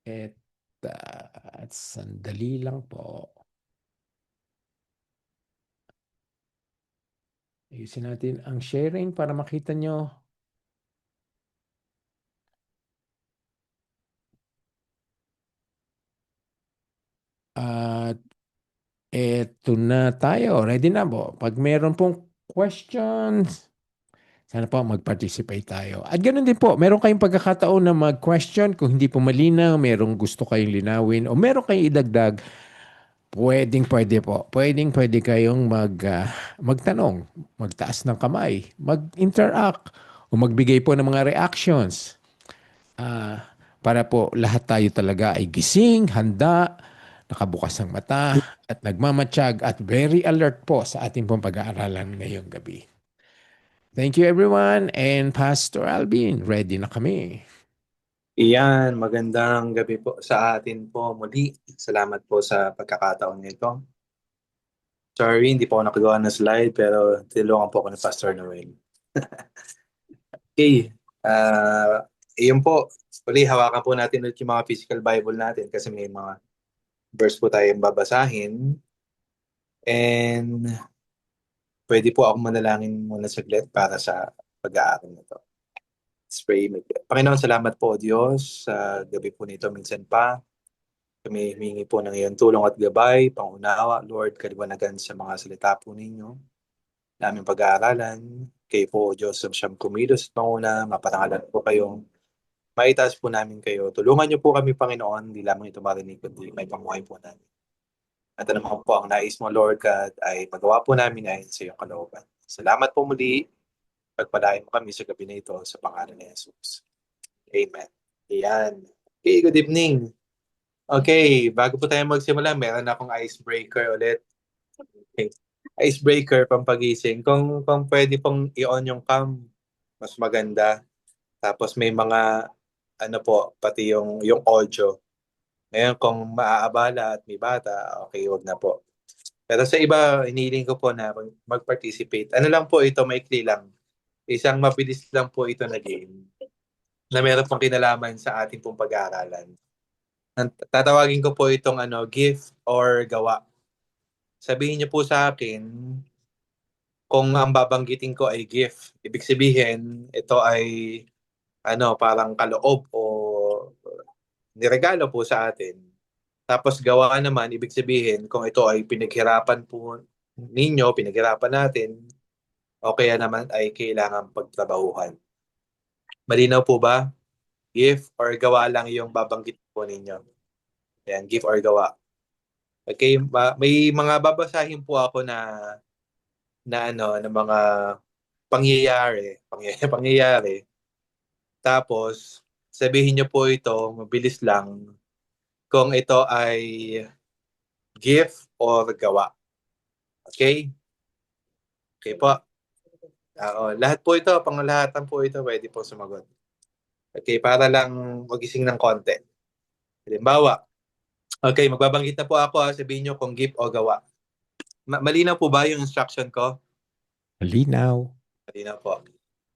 At sandali lang po. Ayusin natin ang sharing para makita nyo. At eto na tayo. Ready na po. Pag meron pong questions, sana po mag-participate tayo. At ganoon din po, meron kayong pagkakataon na mag-question kung hindi po malinaw, merong gusto kayong linawin o meron kayong idagdag, pwede po. Pwede kayong magtanong, magtaas ng kamay, mag-interact o magbigay po ng mga reactions. Para po lahat tayo talaga ay gising, handa, nakabukas ang mata at nagmamatsyag at very alert po sa ating pong pag-aaralan ngayong gabi. Thank you everyone, and Pastor Alvin, ready na kami. Iyan, magandang gabi po sa atin po muli. Salamat po sa pagkakataon nito. Sorry, hindi po ako nakagawa ng slide pero tinulungan po ako ni Pastor Noel. Okay, iyon po. Uli, hawakan po natin ulit yung mga physical Bible natin kasi may mga verse po tayong babasahin. And pwede po ako manalangin muna saglit para sa pag-aaral nito. Let's pray. Panginoon, salamat po Diyos sa gabi po nito. Minsan pa, kami humingi po ng iyong tulong at gabay, pangunawa, Lord, kaliwanagan sa mga salita po ninyo, naming pag-aaralan. Kayo po, Diyos, ang siyang kumilos at panguna, maparangalan po kayong maitaas po namin kayo. Tulungan niyo po kami, Panginoon, hindi lamang ito marinig, kundi may pamuhay po namin. At ano naman po ang nais mo, Lord God, ay magawa po namin ayon sa iyong kalooban. Salamat po muli. Pagpalain mo kami sa gabi na ito sa pangalan ni Jesus. Amen. Ayan. Okay, good evening. Okay, bago po tayo magsimula, meron akong icebreaker ulit. Okay. Icebreaker, pampagising. Kung pwede pong i-on yung cam, mas maganda. Tapos may mga, ano po, pati yung audio. Ngayon, kung maaabala at may bata, okay, wag na po. Pero sa iba, hinihiling ko po na mag-participate. Ano lang po ito, maikli lang. Isang mabilis lang po ito na game na meron pong kinalaman sa ating pong pag-aaralan. Tatawagin ko po itong gift or gawa. Sabihin niyo po sa akin kung ang babanggitin ko ay gift. Ibig sabihin, ito ay parang kaloob o niregalo po sa atin. Tapos gawa naman, ibig sabihin, kung ito ay pinaghirapan po ninyo, pinaghirapan natin, o kaya naman ay kailangan pagtrabahuhan. Malinaw po ba? Gift or gawa lang yung babanggit po ninyo. Ayan, gift or gawa. Okay, may mga babasahin po ako na mga pangyayari. Tapos sabihin niyo po ito, mabilis lang, kung ito ay gift or gawa. Okay? Okay po. Lahat po ito, pangalahatan po ito, pwede po sumagot. Okay, para lang magising ng konti. Halimbawa, okay, magbabanggit na po ako, sabihin niyo kung gift o gawa. Malinaw po ba yung instruction ko? Malinaw. Malinaw po.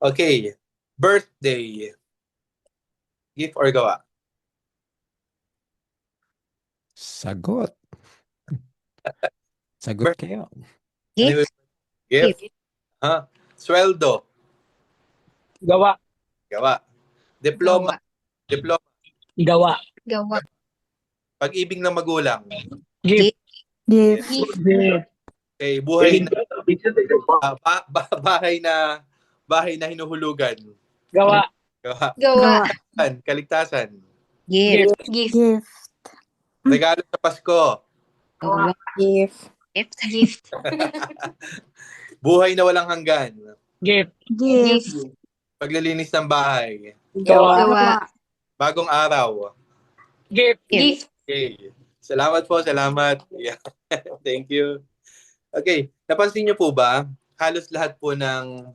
Okay, birthday. Gift or gawa? Sagot. Sagot kayo. Gift. Gift? Ha? Sweldo. Gawa. Gawa. Diploma. Gawa. Diploma. Gawa. Gawa. Pag-ibig ng magulang. Gift. Gift. Gift. Okay, buhay na bahay na hinuhulugan. Gawa. Gawa. Gawa. Kaligtasan. Gift. Gift. Regalo sa Pasko. Gawa. Gift. Gift. Buhay na walang hanggan. Gift. Gift. Paglilinis ng bahay. Gawa. Gawa. Bagong araw. Gift. Gift. Okay. Salamat po, salamat. Yeah. Thank you. Okay, napansin niyo po ba, halos lahat po ng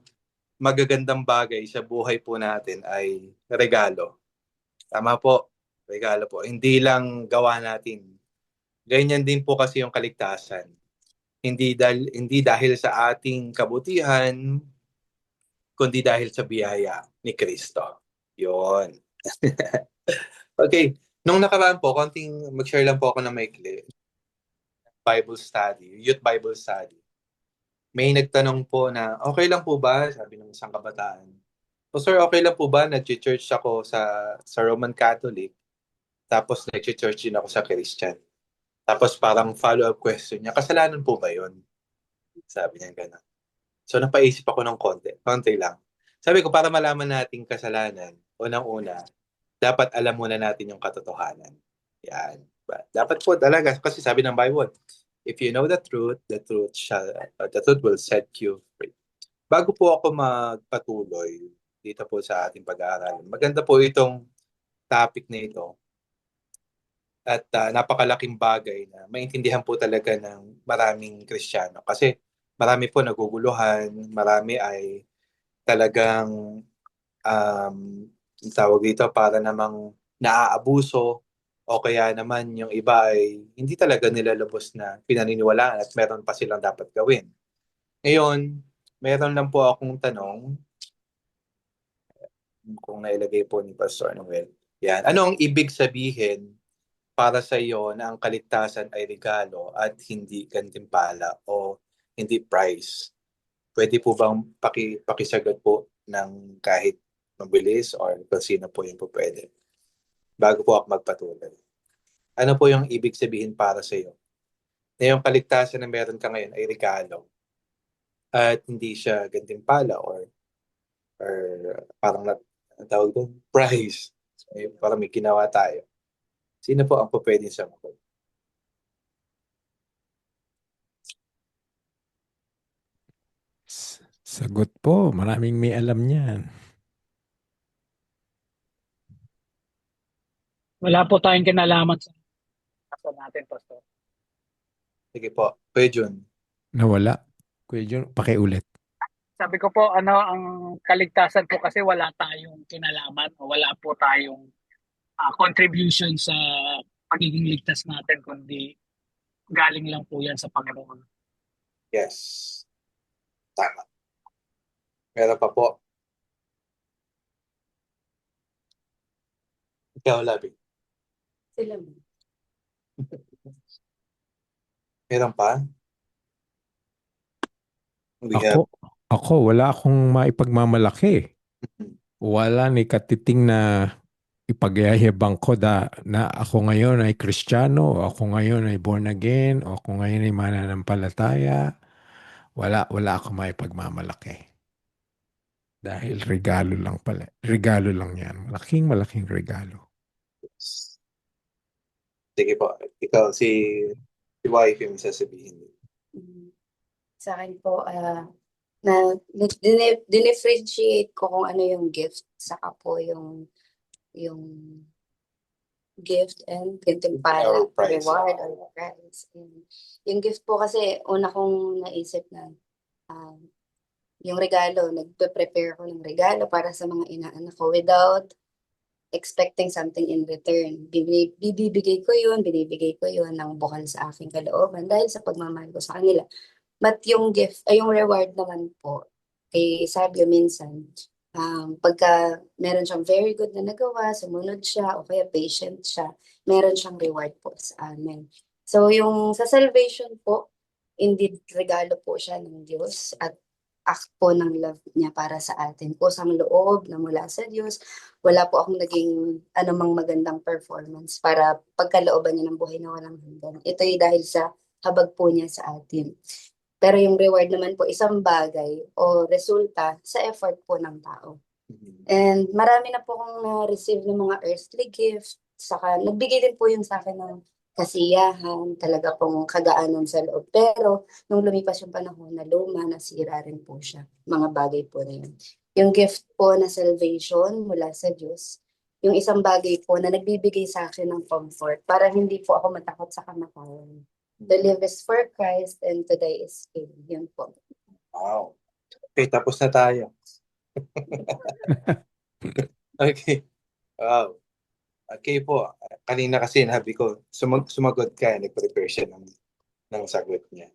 magagandang bagay sa buhay po natin ay regalo. Tama po, regalo po. Hindi lang gawa natin. Ganyan din po kasi yung kaligtasan. Hindi dahil sa ating kabutihan, kundi dahil sa biyaya ni Kristo. Yun. Okay, Nung nakaraan po, mag-share lang po ako ng maikli. Bible study, youth Bible study. May nagtanong po na, okay lang po ba? Sabi ng isang kabataan. O sir, okay lang po ba? Nag-church ako sa Roman Catholic. Tapos nag-church din ako sa Christian. Tapos parang follow-up question niya, kasalanan po ba yun? Sabi niya gano'n. So napaisip ako ng konti lang. Sabi ko, para malaman nating kasalanan, unang-una, dapat alam muna natin yung katotohanan. Yan. Dapat po talaga, kasi sabi ng Bible, if you know the truth will set you free. Bago po ako magpatuloy dito po sa ating pag-aaral, maganda po itong topic na ito at napakalaking bagay na maintindihan po talaga ng maraming Kristiyano. Kasi marami po naguguluhan, marami ay talagang yung tawag dito para namang naaabuso o kaya naman yung iba ay hindi talaga nila lubos na pinaniniwalaan at meron pa silang dapat gawin. Ngayon, meron lang po akong tanong kung nailagay po ni Pastor Noel. Yan. Ano ang ibig sabihin para sa iyo na ang kaligtasan ay regalo at hindi gantimpala o hindi prize? Pwede po bang pakisagot po ng kahit mabilis or kung sino po yung po pwede? Bago po ako magpatuloy. Ano po yung ibig sabihin para sa iyo? Na yung kaligtasan na meron ka ngayon ay regalo at hindi siya gantimpala or parang ang tawag doon, prize. Parang may ginawa tayo. Sino po ang po pwedeng sagot? Sagot po, maraming may alam niyan. Wala po tayong kinalaman sa natin, Pastor. Sige po, Kuya Jun. Nawala. Kuya Jun, pakiulit. Sabi ko po, ang kaligtasan po kasi wala tayong kinalaman o wala po tayong contribution sa pagiging ligtas natin, kundi galing lang po yan sa Panginoon. Yes. Tama. Meron pa po. Ikaw, Labi. Sila. Meron pa? We have... Wala akong maipagmamalaki. Wala ni katiting na ipagyayabang ko na ako ngayon ay Kristiyano, o ako ngayon ay born again, o ako ngayon ay mananampalataya. Wala akong maipagmamalaki. Dahil regalo lang pala. Regalo lang yan. Malaking regalo. Sige po. Ikaw, si wife yung sasabihin. Sa akin po, na dinifferentiate ko kung ano yung gift, saka po yung gift and gantimpala, Or prize. reward or prize. Yung gift po kasi una kong naisip na yung regalo, nagpe-prepare ko ng regalo para sa mga inaanak ko without expecting something in return. Binibigay ko yun ng bukal sa aking kalooban dahil sa pagmamahal ko sa kanila. But yung gift, ay yung reward naman po, kay Sabio minsan, pagka meron siyang very good na nagawa, sumunod siya, o kaya patient siya, meron siyang reward po sa amin. So yung sa salvation po, indeed regalo po siya ng Diyos at act po ng love niya para sa atin. Kusang loob na mula sa Diyos. Wala po akong naging anumang magandang performance para pagkalooban niya ng buhay na walang hanggan. Ito'y dahil sa habag po niya sa atin. Pero yung reward naman po, isang bagay o resulta sa effort po ng tao. And marami na po akong na-receive ng mga earthly gift. Saka nagbigay din po yun sa akin ng kasiyahan, talaga pong kagaanan sa loob. Pero nung lumipas yung panahon na luma, nasira rin po siya. Mga bagay po na yun. Yung gift po na salvation mula sa Diyos, yung isang bagay po na nagbibigay sa akin ng comfort para hindi po ako matakot sa kamatayan. To live is for Christ and to die is gain. Yun po. Wow. Okay, tapos na tayo. Okay. Wow. Okay po. Kanina kasi nabi ko, sumagot ka, nag-prepare siya ng sagot niya.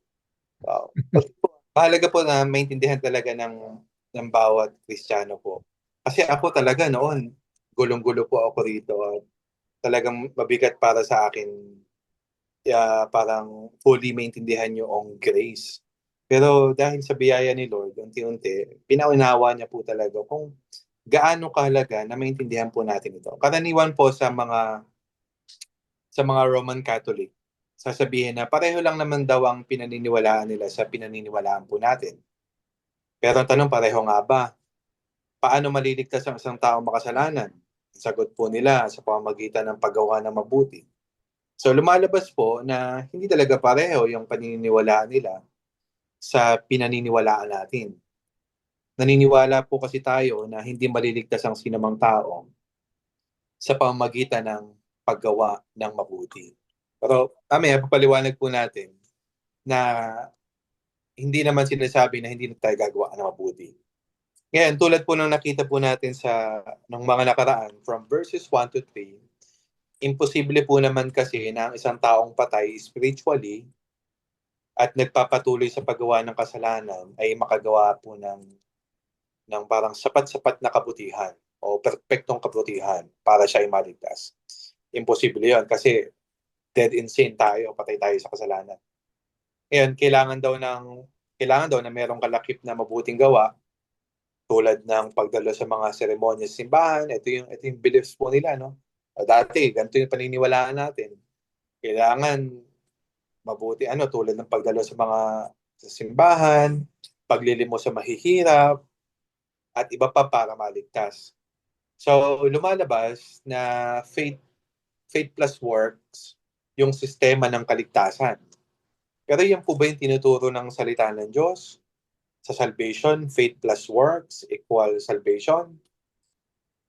Wow. Okay po. Mahalaga po na maintindihan talaga ng bawat Kristiyano po. Kasi ako talaga noon, gulong-gulo po ako rito. talagang mabigat para sa akin parang fully maintindihan yung grace. Pero dahil sa biyaya ni Lord, unti-unti, pinaunawa niya po talaga kung gaano kahalaga na maintindihan po natin ito. Karaniwan po sa mga Roman Catholic, sasabihin na pareho lang naman daw ang pinaniniwalaan nila sa pinaniniwalaan po natin. Pero ang tanong, pareho nga ba? Paano maliligtas ang isang taong makasalanan? Ang sagot po nila sa pamamagitan ng paggawa ng mabuti. So lumalabas po na hindi talaga pareho yung paniniwalaan nila sa pinaniniwalaan natin. Naniniwala po kasi tayo na hindi maliligtas ang sinumang tao sa pamamagitan ng paggawa ng mabuti. Pero papaliwanag po natin na hindi naman sinasabi na hindi na tayo gagawa ng mabuti. Ngayon, tulad po ng nakita po natin ng mga nakaraan, from verses 1 to 3, imposible po naman kasi na ang isang taong patay spiritually at nagpapatuloy sa paggawa ng kasalanan ay makagawa po ng parang sapat-sapat na kabutihan o perpektong kabutihan para siya ay maligtas. Imposible yun kasi dead in sin tayo, patay tayo sa kasalanan. Ngayon, kailangan daw na merong kalakip na mabuting gawa tulad ng pagdalo sa mga seremonya sa simbahan. Ito yung beliefs po nila, no? Dati, ganito yung paniniwalaan natin. Kailangan mabuti, tulad ng pagdalo sa simbahan, paglilimos sa mahihirap, at iba pa para maligtas. So, lumalabas na faith plus works yung sistema ng kaligtasan. Pero yan po ba yung tinuturo ng salita ng Diyos? Sa salvation, faith plus works equal salvation?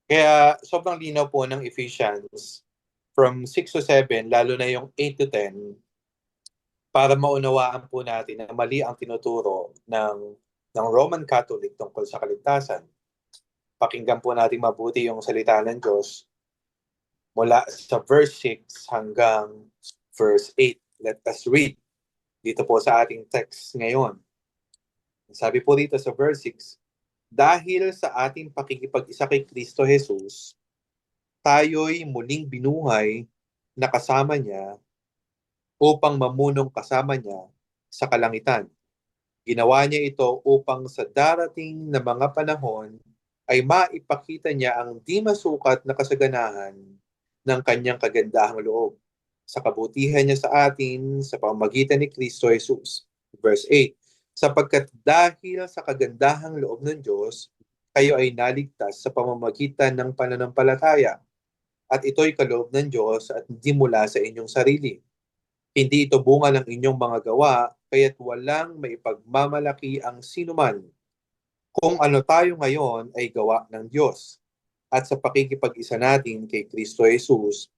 Kaya sobrang linaw po ng Ephesians from 6 to 7, lalo na yung 8 to 10, para maunawaan po natin na mali ang tinuturo ng Roman Catholic tungkol sa kaligtasan. Pakinggan po natin mabuti yung salita ng Diyos mula sa verse 6 hanggang verse 8. Let us read dito po sa ating text ngayon. Sabi po dito sa verse 6, dahil sa ating pakikipag-isa kay Kristo Jesus, tayo'y muling binuhay na kasama niya upang mamunong kasama niya sa kalangitan. Ginawa niya ito upang sa darating na mga panahon ay maipakita niya ang di masukat na kasaganahan ng kanyang kagandahang loob sa kabutihan niya sa atin sa pamamagitan ni Kristo Jesus. Verse 8, sapagkat dahil sa kagandahang loob ng Diyos, kayo ay naligtas sa pamamagitan ng pananampalataya. At ito'y kaloob ng Diyos at hindi mula sa inyong sarili. Hindi ito bunga ng inyong mga gawa, kaya't walang maipagmamalaki ang sinuman. Kung ano tayo ngayon ay gawa ng Diyos. At sa pakikipag-isa natin kay Kristo Jesus,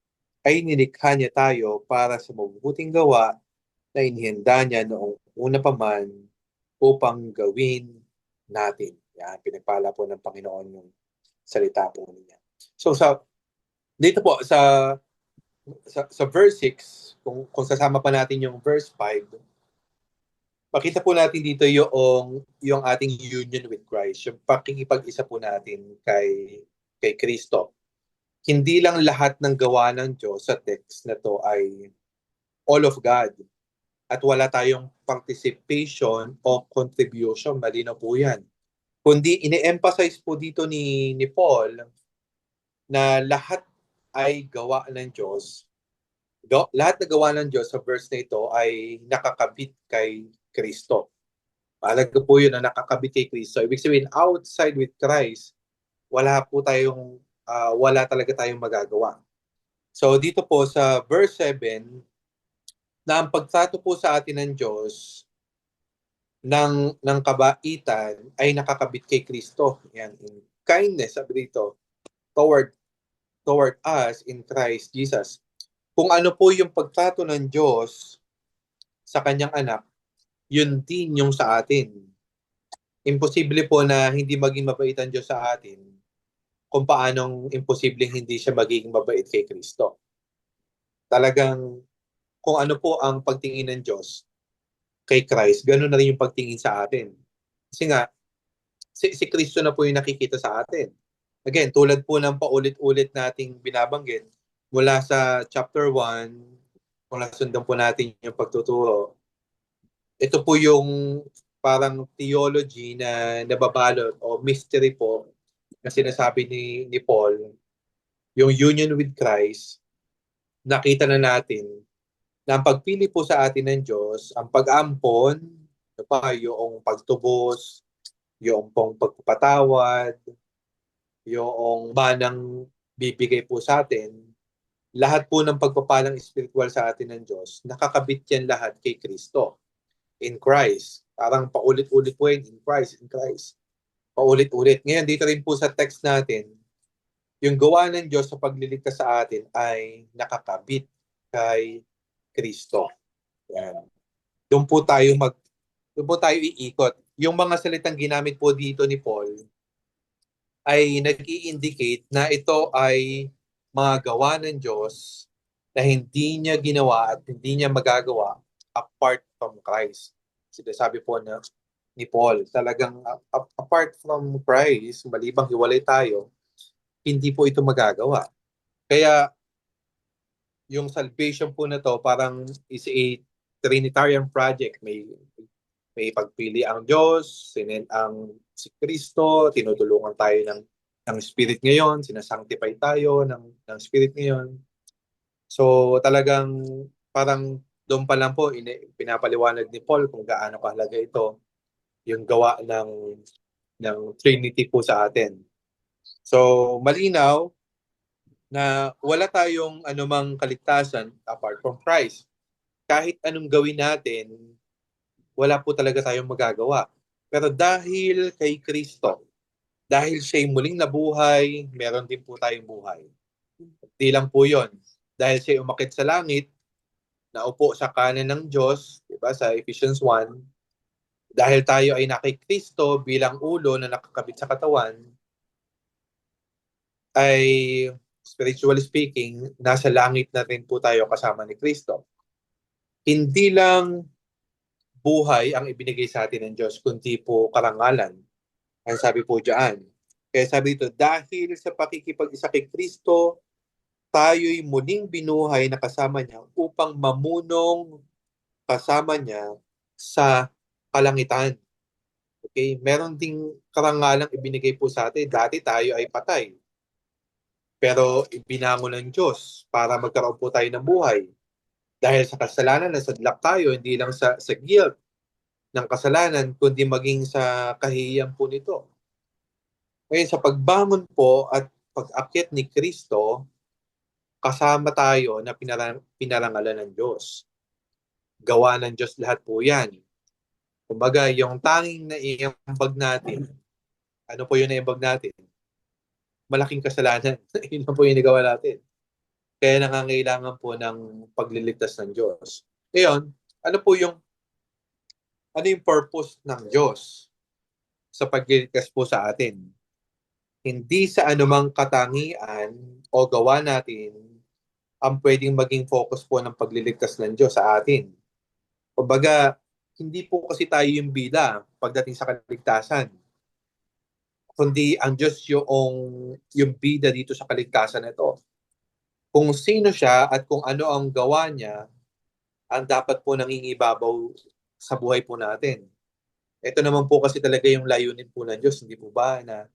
ay nilikha niya tayo para sa mabubuting gawa na inihanda niya noong una pa man upang gawin natin. Yan, pinagpala po ng Panginoon yung salita po niya. So dito po sa verse 6, kung sasama pa natin yung verse 5, makita po natin dito yung ating union with Christ, yung pakikipag-isa po natin kay Kristo. Hindi lang lahat ng gawa ng Diyos sa text na to ay all of God. At wala tayong participation o contribution, malino po yan. Kundi ine-emphasize po dito ni Paul na lahat ay gawa ng Diyos. Lahat na gawa ng Diyos sa verse na ito ay nakakabit kay Kristo. Mahalaga po yun na nakakabit kay Kristo. Ibig sabihin, outside with Christ, wala talaga tayong magagawa. So dito po sa verse 7, na ang pagtrato po sa atin ng Diyos ng kabaitan ay nakakabit kay Kristo. Yan, in kindness, sabi dito, toward us in Christ Jesus. Kung ano po yung pagtrato ng Diyos sa kanyang anak, yun din yung sa atin. Imposible po na hindi maging mabait ang Diyos sa atin kung paanong imposible hindi siya magiging mabait kay Kristo. Talagang kung ano po ang pagtingin ng Diyos kay Christ, ganoon na rin yung pagtingin sa atin. Kasi nga, si Kristo na po yung nakikita sa atin. Again, tulad po ng paulit-ulit nating binabanggit, mula sa chapter 1, kung nasundan po natin yung pagtuturo, ito po yung parang theology na nababalot o mystery po na sinasabi ni Paul, yung union with Christ. Nakita na natin na ang pagpili po sa atin ng Diyos, ang pag-ampon, ano pa, yung pagtubos, yung pong pagpapatawad, yung manang bibigay po sa atin, lahat po ng pagpapalang spiritual sa atin ng Diyos, nakakabit yan lahat kay Kristo, in Christ. Parang paulit-ulit po yun, in Christ, in Christ. Paulit-ulit. Ngayon, dito rin po sa text natin, yung gawa ng Diyos sa pagliligtas sa atin ay nakakabit kay Kristo. Yan. Doon po tayo iikot. Yung mga salitang ginamit po dito ni Paul ay nag-i-indicate na ito ay mga gawa ng Diyos na hindi niya ginawa at hindi niya magagawa apart from Christ. Sinasabi po ni Paul, talagang apart from Christ, malibang hiwalay tayo, hindi po ito magagawa. Kaya yung salvation po na to parang is a Trinitarian project. May pagpili ang Diyos, sinend ang si Kristo, tinutulungan tayo ng Spirit ngayon, sinasanctify tayo ng Spirit ngayon. So talagang parang doon pa lang po pinapaliwanag ni Paul kung gaano kahalaga ito, yung gawa ng Trinity po sa atin. So malinaw na wala tayong anumang kaligtasan apart from Christ. Kahit anong gawin natin, wala po talaga tayong magagawa. Pero dahil kay Kristo, dahil siya'y muling nabuhay, meron din po tayong buhay. Di lang po yon. Dahil siya'y umakit sa langit, naupo sa kanan ng Diyos, diba, sa Ephesians 1, dahil tayo ay nakay Kristo bilang ulo na nakakabit sa katawan, ay spiritually speaking, nasa langit na rin po tayo kasama ni Kristo. Hindi lang buhay ang ibinigay sa atin ng Diyos, kundi po karangalan. Ang sabi po diyan. Kaya sabi dito, dahil sa pakikipag-isa kay Kristo, tayo'y muling binuhay na kasama niya upang mamunong kasama niya sa kalangitan. Okay? Meron ding karangalang ibinigay po sa atin. Dati tayo ay patay. Pero ibinangon ng Diyos para magkaroon po tayo ng buhay. Dahil sa kasalanan, nasadlak tayo, hindi lang sa guilt ng kasalanan, kundi maging sa kahihiyan po nito. Ngayon, sa pagbangon po at pag-akyat ni Kristo, kasama tayo na pinarangalan ng Diyos. Gawa ng Diyos lahat po yan. Kumbaga, yung tanging naiambag natin, ano po yung naiambag natin? Malaking kasalanan. Yun po yung nagawa natin. Kaya nangangailangan po ng pagliligtas ng Diyos. Ngayon, ano yung purpose ng Diyos sa pagliligtas po sa atin? Hindi sa anumang katangian o gawa natin ang pwedeng maging focus po ng pagliligtas ng Diyos sa atin. Kumbaga, hindi po kasi tayo yung bida pagdating sa kaligtasan, kundi ang Diyos yung bida dito sa kaligtasan na ito. Kung sino siya at kung ano ang gawa niya, ang dapat po nangingibabaw sa buhay po natin. Ito naman po kasi talaga yung layunin po ng Diyos, hindi po ba, na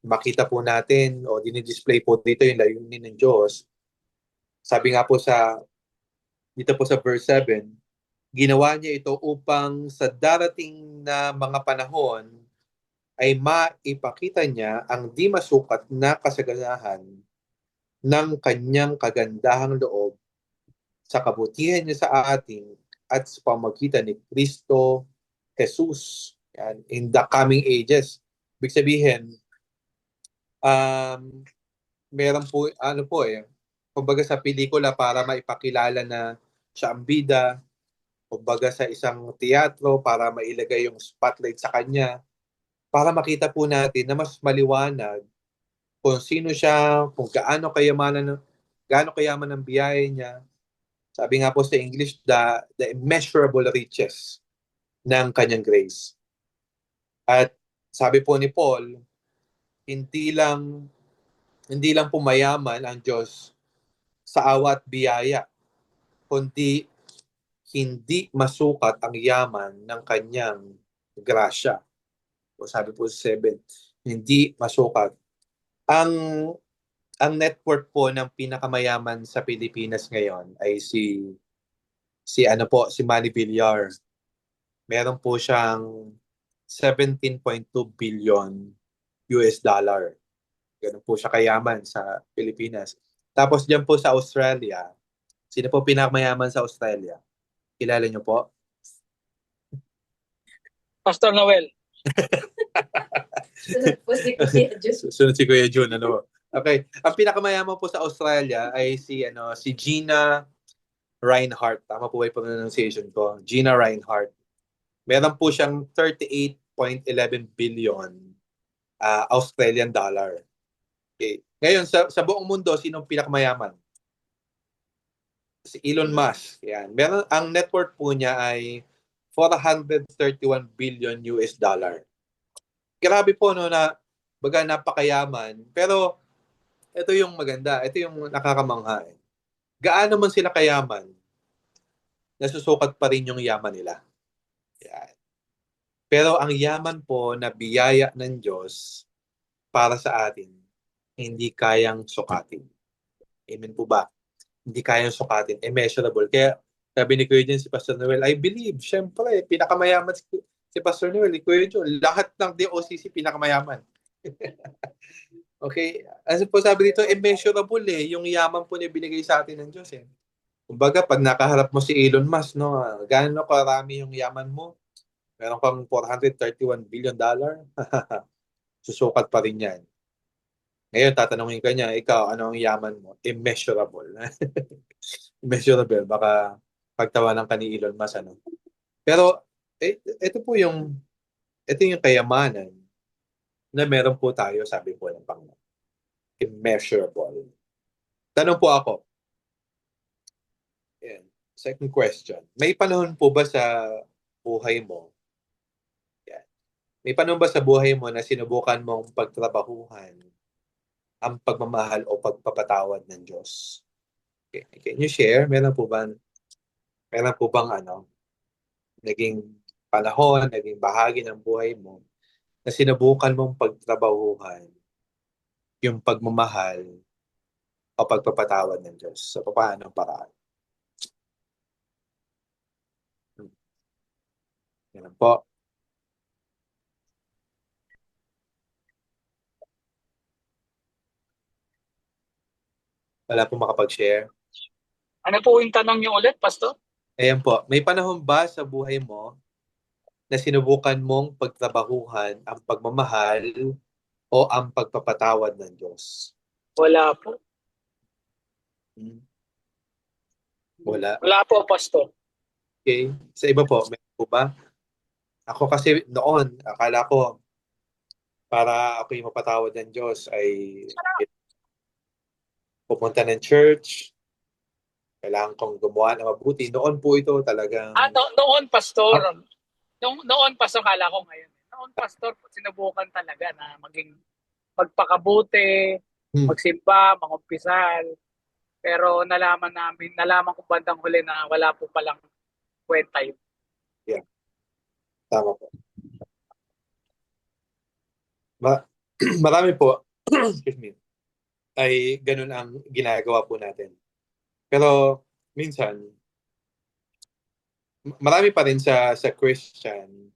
makita po natin o dinidisplay po dito yung layunin ng Diyos. Sabi nga po dito po sa verse 7, ginawa niya ito upang sa darating na mga panahon ay maipakita niya ang di masukat na kasaganahan ng kanyang kagandahang loob sa kabutihan niya sa atin at sa pamagitan ni Kristo Jesus. Yan, in the coming ages. Ibig sabihin, meron po, kumbaga sa pelikula para maipakilala na siya ang bida, kumbaga sa isang teatro para mailagay yung spotlight sa kanya, para makita po natin na mas maliwanag kung sino siya, kung gaano kayaman ang biyaya niya. Sabi nga po sa English, the immeasurable riches ng kanyang grace. At sabi po ni Paul, hindi lang pumayaman ang Diyos sa awa at biyaya, kundi hindi masukat ang yaman ng kanyang grasya. O sabi po sa 7, hindi masukat. Ang net worth po ng pinakamayaman sa Pilipinas ngayon ay si Manny Villar. Meron po siyang 17.2 billion US dollar. Ganun po siya kayaman sa Pilipinas. Tapos diyan po sa Australia, sino po pinakamayaman sa Australia? Kilala niyo po? Pastor Noel. Sunod po si Kuya Diyos. Sunod si Kuya Jun, ano? Okay. Ang pinakamayaman po sa Australia ay si Gina Reinhart. Tama po ba yung pronunciation ko? Gina Reinhart. Meron po siyang 38.11 billion Australian dollar. Okay. Ngayon, sa buong mundo, sinong pinakamayaman? Si Elon Musk. Yan. Ang net worth po niya ay 431 billion US dollar. Grabe po no na baga napakayaman. Pero ito yung maganda, ito yung nakakamangha. Gaano man sila kayaman, nasusukat pa rin yung yaman nila. Yan. Pero ang yaman po na biyaya ng Diyos para sa atin, hindi kayang sukatin. Amen po ba? Hindi kayang sukatin. Immeasurable. Kaya sabi ni Kuya Jun, si Pastor Noel, I believe, syempre, pinakamayaman si Pastor Noel, ni Kuya Jun, lahat ng DOCC pinakamayaman. Okay? As po sabi dito, immeasurable yung yaman po niya binigay sa atin ng Diyos eh. Kumbaga, pag nakaharap mo si Elon Musk, no, gaano karami yung yaman mo? Meron kang 431 billion dollar. Susukat pa rin yan. Ngayon, tatanungin ka niya, ikaw, ano ang yaman mo? Immeasurable. Immeasurable. Baka pagtawanan ka ni Elon Musk, ano? Pero, ito yung kayamanan na meron po tayo, sabi po ng Panginoon. Immeasurable. Tanong po ako. Yan. Second question. May panahon po ba sa buhay mo? Yan. May panahon ba sa buhay mo na sinubukan mong pagtrabahuhan ang pagmamahal o pagpapatawad ng Diyos? Okay. Can you share? Meron po bang naging panahon, naging bahagi ng buhay mo na sinubukan mong pagtrabahuhan yung pagmamahal o pagpapatawad ng Diyos sa paanong paraan? Yan po. Wala po makapag-share. Ano po yung tanong niyo ulit, Pastor? Ayan po. May panahon ba sa buhay mo na sinubukan mong pagtrabahuhan ang pagmamahal o ang pagpapatawad ng Diyos? Wala po. Wala. Wala po, Pastor. Okay. Sa iba po, meron po ba? Ako kasi noon, akala ko para ako yung mapatawad ng Diyos ay pupunta ng church, kailangan kong gumawa ng mabuti. Noon po ito talagang... Noon, Pastor. Noon, Pastor, kala ko ngayon. Noon, Pastor, sinubukan talaga na maging magpakabuti, magsimba, mangumpisal. Pero nalaman ko bandang huli na wala po palang kwenta yun. Yeah. Tama po. Marami po, excuse me, ay ganun ang ginagawa po natin. Pero minsan, marami pa rin sa Christian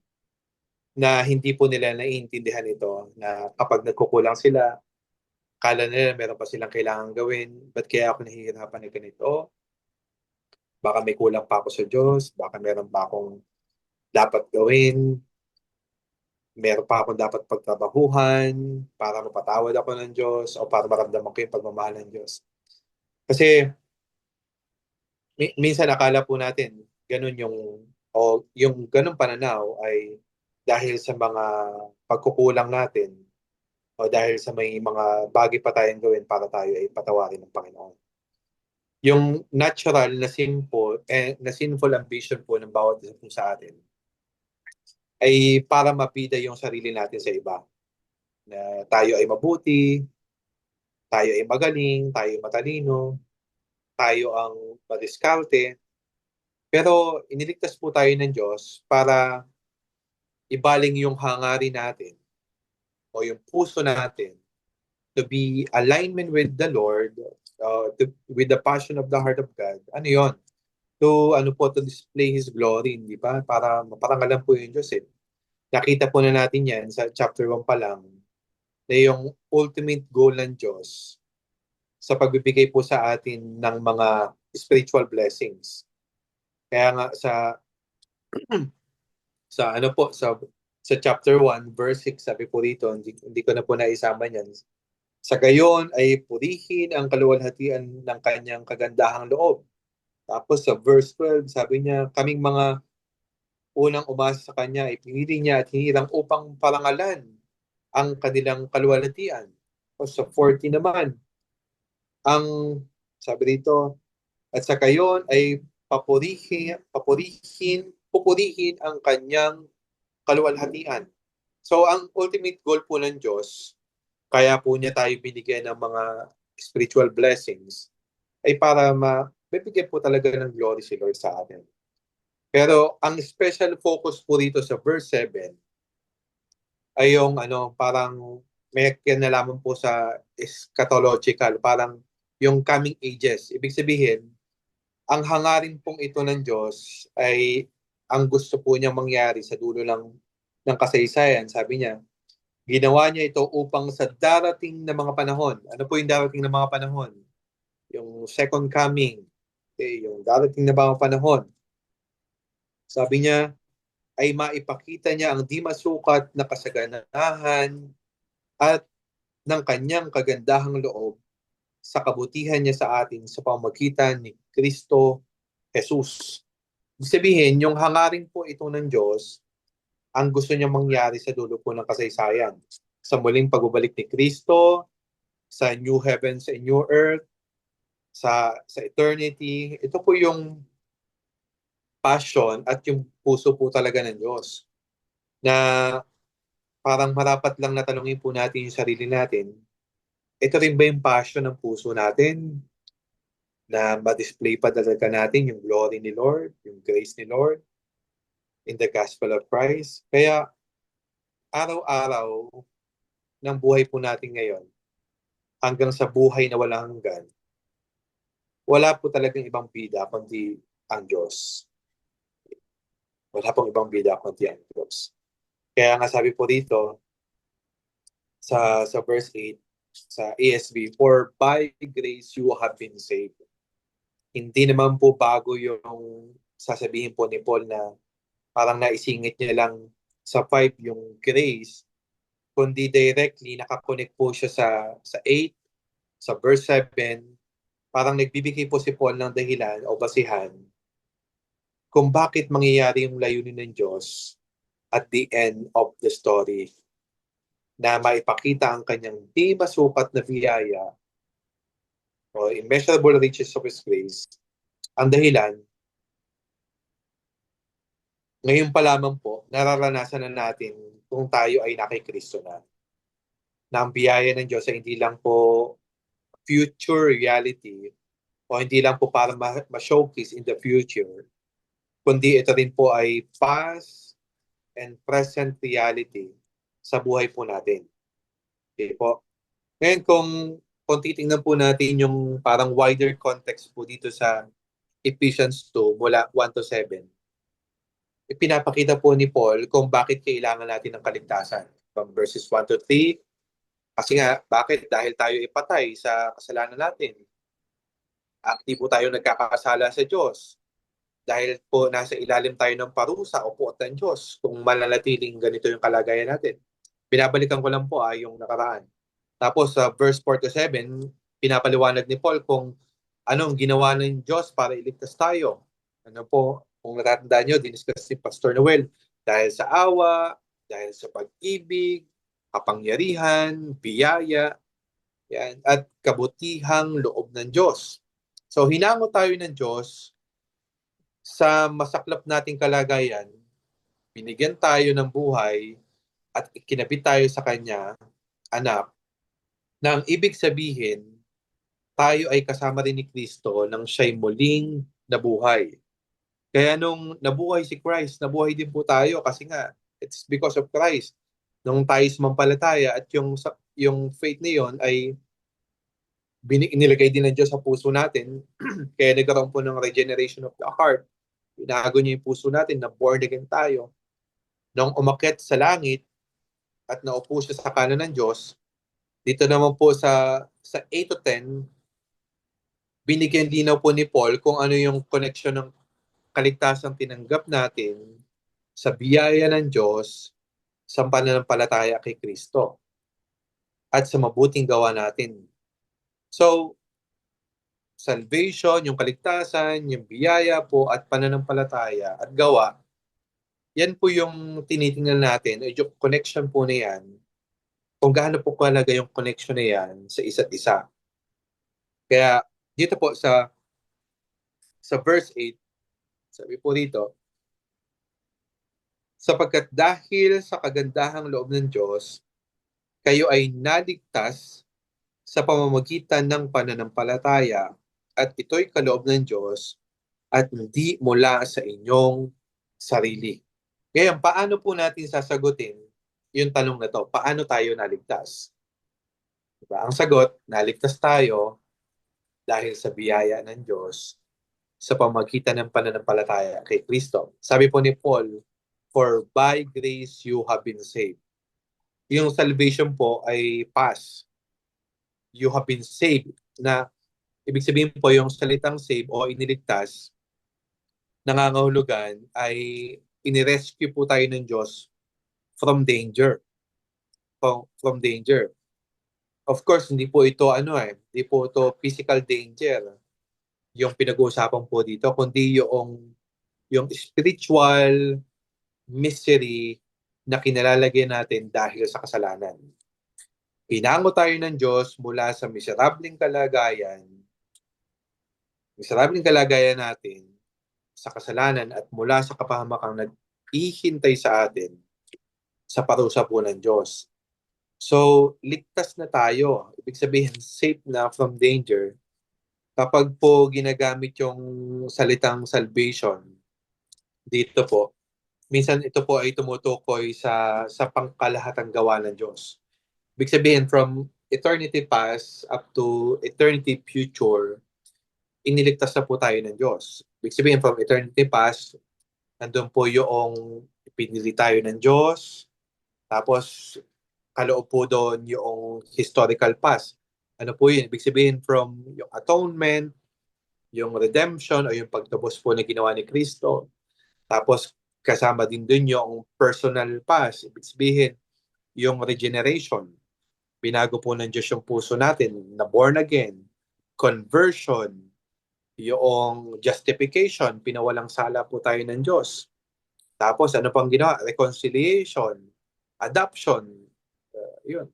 na hindi po nila naiintindihan ito na kapag nagkukulang sila, kala nila meron pa silang kailangan gawin. Ba't kaya ako nahihirapan na ganito? Baka may kulang pa ako sa Diyos. Baka meron pa akong dapat gawin. Meron pa akong dapat pagtrabahuhan para mapatawad ako ng Diyos o para maramdaman ko yung pagmamahal ng Diyos. Kasi minsan akala po natin ganun yung ganun pananaw ay dahil sa mga pagkukulang natin o dahil sa may mga bagay pa tayong gawin para tayo ay patawarin ng Panginoon. Yung natural na sinful ambition po ng bawat isa po sa atin ay para mapida yung sarili natin sa iba. Na tayo ay mabuti, tayo ay magaling, tayo ay matalino. tayo ang madiskarte. Pero iniligtas po tayo ng Diyos para ibaling yung hangarin natin o yung puso natin to be alignment with the Lord, with the passion of the heart of God. Ano yon? To display His glory, di ba? Para maparangalan po yung Diyos eh. Nakita po na natin yan sa chapter 1 pa lang na yung ultimate goal ng Diyos sa pagbibigay po sa atin ng mga spiritual blessings. Kaya nga sa chapter 1 verse 6 sabi po dito, hindi ko na po naisama niyan. Sa gayon ay purihin ang kaluwalhatian ng kanyang kagandahang loob. Tapos sa verse 12 sabi niya, kaming mga unang umasa sa kanya, ipinili niya at hinirang upang parangalan ang kanilang kaluwalhatian. O sa 40 naman, ang sabi dito, at sa gayon ay pupurihin ang kanyang kaluwalhatian. So ang ultimate goal po ng Diyos, kaya po niya tayo binigyan ng mga spiritual blessings, ay para mabibigyan po talaga ng glory si Lord sa atin. Pero ang special focus po dito sa verse 7 ay yung parang may kinalaman po sa eschatological, parang yung coming ages. Ibig sabihin, ang hangarin pong ito ng Diyos ay ang gusto po niya mangyari sa dulo ng kasaysayan. Sabi niya, ginawa niya ito upang sa darating na mga panahon. Ano po yung darating na mga panahon? Yung second coming. Okay, yung darating na mga panahon. Sabi niya, ay maipakita niya ang di masukat na kasaganahan at ng kanyang kagandahang loob sa kabutihan niya sa atin sa pamamagitan ni Kristo Jesus. Ibig sabihin, yung hangarin po ito ng Diyos, ang gusto niya mangyari sa dulo po ng kasaysayan. Sa muling pagbabalik ni Kristo, sa new heavens and new earth, sa eternity, ito po yung passion at yung puso po talaga ng Diyos. Na parang marapat lang natanungin po natin yung sarili natin, ito rin ba yung passion ng puso natin? Na ma-display pa talaga natin yung glory ni Lord, yung grace ni Lord in the gospel of Christ. Kaya araw-araw ng buhay po natin ngayon, hanggang sa buhay na walang hanggan, wala po talagang ibang bida kundi ang Diyos. Wala pong ibang bida kundi ang Diyos. Kaya nga sabi po dito, sa verse 8, sa ESV, for by grace you have been saved. Hindi naman po bago yung sasabihin po ni Paul na parang naisingit niya lang sa 5 yung grace, kundi directly nakakonect po siya sa 8, sa verse 7, parang nagbibigay po si Paul ng dahilan o basihan kung bakit mangyayari yung layunin ng Diyos at the end of the story, na maipakita ang kanyang di masukat na biyaya o immeasurable riches of His grace. Ang dahilan, ngayon pa lamang po, nararanasan na natin kung tayo ay nakikristo na. Na ang biyaya ng Diyos ay hindi lang po future reality o hindi lang po para ma-showcase in the future, kundi ito rin po ay past and present reality sa buhay po natin. Okay po? Ngayon kung titingnan po natin yung parang wider context po dito sa Ephesians 2 mula 1 to 7, ipinapakita po ni Paul kung bakit kailangan natin ng kaligtasan. From verses 1 to 3, kasi nga, bakit? Dahil tayo ipatay sa kasalanan natin. At di po tayo nagkakasala sa Diyos. Dahil po nasa ilalim tayo ng parusa o puot ng Diyos kung mananatiling ganito yung kalagayan natin. Binabalikan ko lang po yung nakaraan. Tapos sa verse 4 to 7, pinapaliwanag ni Paul kung anong ginawa ng Diyos para iligtas tayo. Ano po, kung natatandaan nyo, diniscuss si Pastor Noel, dahil sa awa, dahil sa pag-ibig, kapangyarihan, biyaya, yan, at kabutihang loob ng Diyos. So hinango tayo ng Diyos sa masaklap nating kalagayan, binigyan tayo ng buhay at ikinabit tayo sa Kanya, anak, na ang ibig sabihin, tayo ay kasama rin ni Kristo nang siya'y muling nabuhay. Kaya nung nabuhay si Christ, nabuhay din po tayo kasi nga, it's because of Christ. Nung tayo sumampalataya at yung faith na yon ay inilagay din ng Diyos sa puso natin, kaya nagkaroon po ng regeneration of the heart. Binago niya yung puso natin na born again tayo. Nung umakyat sa langit at naupo siya sa kanan ng Diyos, dito naman po sa 8 to 10, binigyan linaw po ni Paul kung ano yung connection ng kaligtasang tinanggap natin sa biyaya ng Diyos sa pananampalataya kay Kristo at sa mabuting gawa natin. So, salvation, yung kaligtasan, yung biyaya po at pananampalataya at gawa, yan po yung tinitingnan natin, o yung connection po na yan, kung gaano po kalaga yung connection na yan sa isa't isa. Kaya dito po sa verse 8, sabi po dito, sapagkat dahil sa kagandahang loob ng Diyos, kayo ay naligtas sa pamamagitan ng pananampalataya at ito'y kaloob ng Diyos at hindi mula sa inyong sarili. Ngayon, paano po natin sasagutin yung tanong na to? Paano tayo naligtas? Diba? Ang sagot, naligtas tayo dahil sa biyaya ng Diyos sa pamamagitan ng pananampalataya kay Kristo. Sabi po ni Paul, for by grace you have been saved. Yung salvation po ay past. You have been saved. Na ibig sabihin po yung salitang save o iniligtas, nangangahulugan ay inirescue po tayo ng Diyos from danger. From danger. Of course, hindi po ito hindi po ito physical danger yung pinag-uusapan po dito, kundi yung spiritual misery na kinalalagyan natin dahil sa kasalanan. Pinango tayo ng Diyos mula sa miserableng kalagayan natin sa kasalanan at mula sa kapahamakang naghihintay sa atin sa parusa po ng Diyos. So, ligtas na tayo. Ibig sabihin, safe na from danger kapag po ginagamit yung salitang salvation dito po. Minsan ito po ay tumutukoy sa pangkalahatang gawa ng Diyos. Ibig sabihin, from eternity past up to eternity future, iniligtas na po tayo ng Diyos. Ibig sabihin, from eternity past, nandun po yung pinili tayo ng Diyos, tapos kaloob po doon yung historical past. Ano po yun? Ibig sabihin, from yung atonement, yung redemption, o yung pagtubos po na ginawa ni Kristo. Tapos, kasama din doon yung personal past. Ibig sabihin, yung regeneration. Binago po ng Diyos yung puso natin, na born again. Conversion, yung justification, pinawalang sala po tayo ng Diyos. Tapos, ano pang ginawa? Reconciliation, adoption, yun,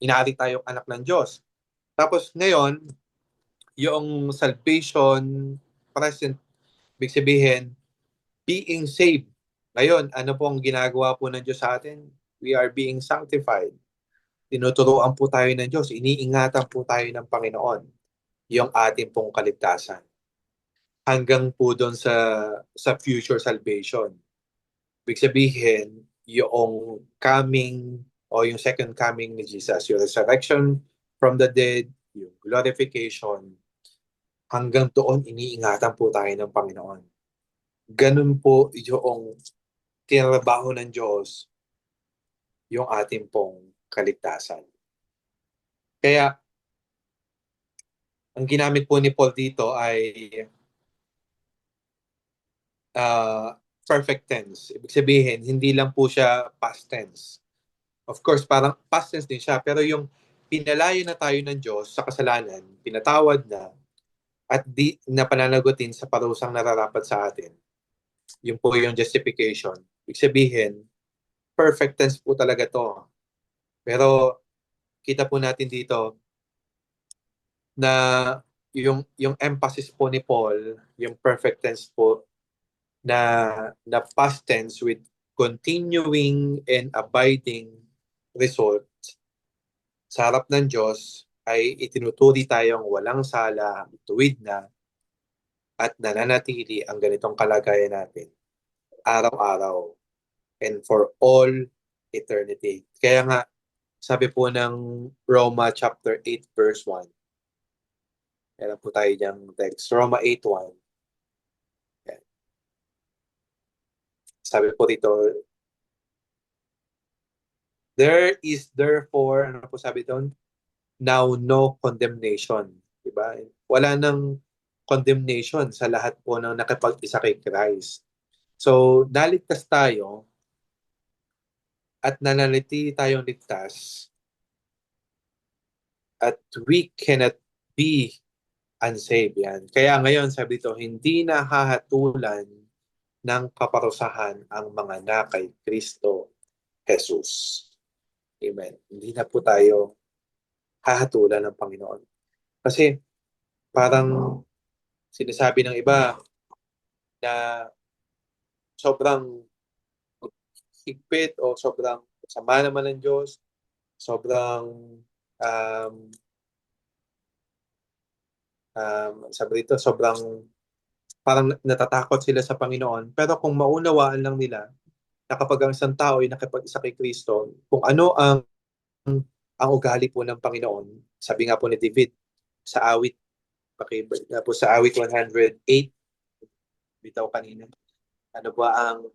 inari tayong anak ng Diyos. Tapos ngayon, yung salvation present, ibig sabihin, being saved. Ngayon, ano pong ginagawa po ng Diyos sa atin? We are being sanctified. Tinuturuan po tayo ng Diyos. Iniingatan po tayo ng Panginoon yung ating pong kaligtasan. Hanggang po doon sa future salvation. Ibig sabihin, yung coming o yung second coming ni Jesus, yung resurrection from the dead, yung glorification, hanggang doon iniingatan po tayo ng Panginoon. Ganun po yung tinrabaho ng Diyos yung ating pong kaligtasan. Kaya, ang ginamit po ni Paul dito ay perfect tense. Ibig sabihin, hindi lang po siya past tense. Of course, parang past tense din siya, pero yung pinalayo na tayo ng Diyos sa kasalanan, pinatawad na, at di na pananagutin sa parusang nararapat sa atin. Yung po yung justification. Ibig sabihin, perfect tense po talaga to. Pero kita po natin dito na yung emphasis po ni Paul, yung perfect tense po na past tense with continuing and abiding result sa harap ng Diyos ay itinuturi tayong walang sala, tuwid na, at nananatili ang ganitong kalagayan natin araw-araw and for all eternity. Kaya nga, sabi po ng Roma chapter 8 verse 1. Meron po tayo diyang text. Roma 8:1. Yan. Sabi po dito, there is therefore, ano po sabi doon? Now no condemnation. Diba? Wala nang condemnation sa lahat po ng nakipag-isa kay Christ. So, naligtas tayo at nananatili tayong ligtas at we cannot be unsaved. Yan. Kaya ngayon, sabi dito, hindi na hahatulan ng kaparusahan ang mga na kay Kristo Jesus. Amen. Hindi na po tayo hahatulan ng Panginoon. Kasi parang sinasabi ng iba na sobrang higpit o sobrang sama naman ng Diyos, sobrang sabi dito, sobrang parang natatakot sila sa Panginoon. Pero kung maunawaan lang nila na kapag ang isang tao ay nakipag-isa kay Kristo, kung ano ang ugali po ng Panginoon, sabi nga po ni David sa awit, po sa awit 108, bitaw kanina. Ano ba ang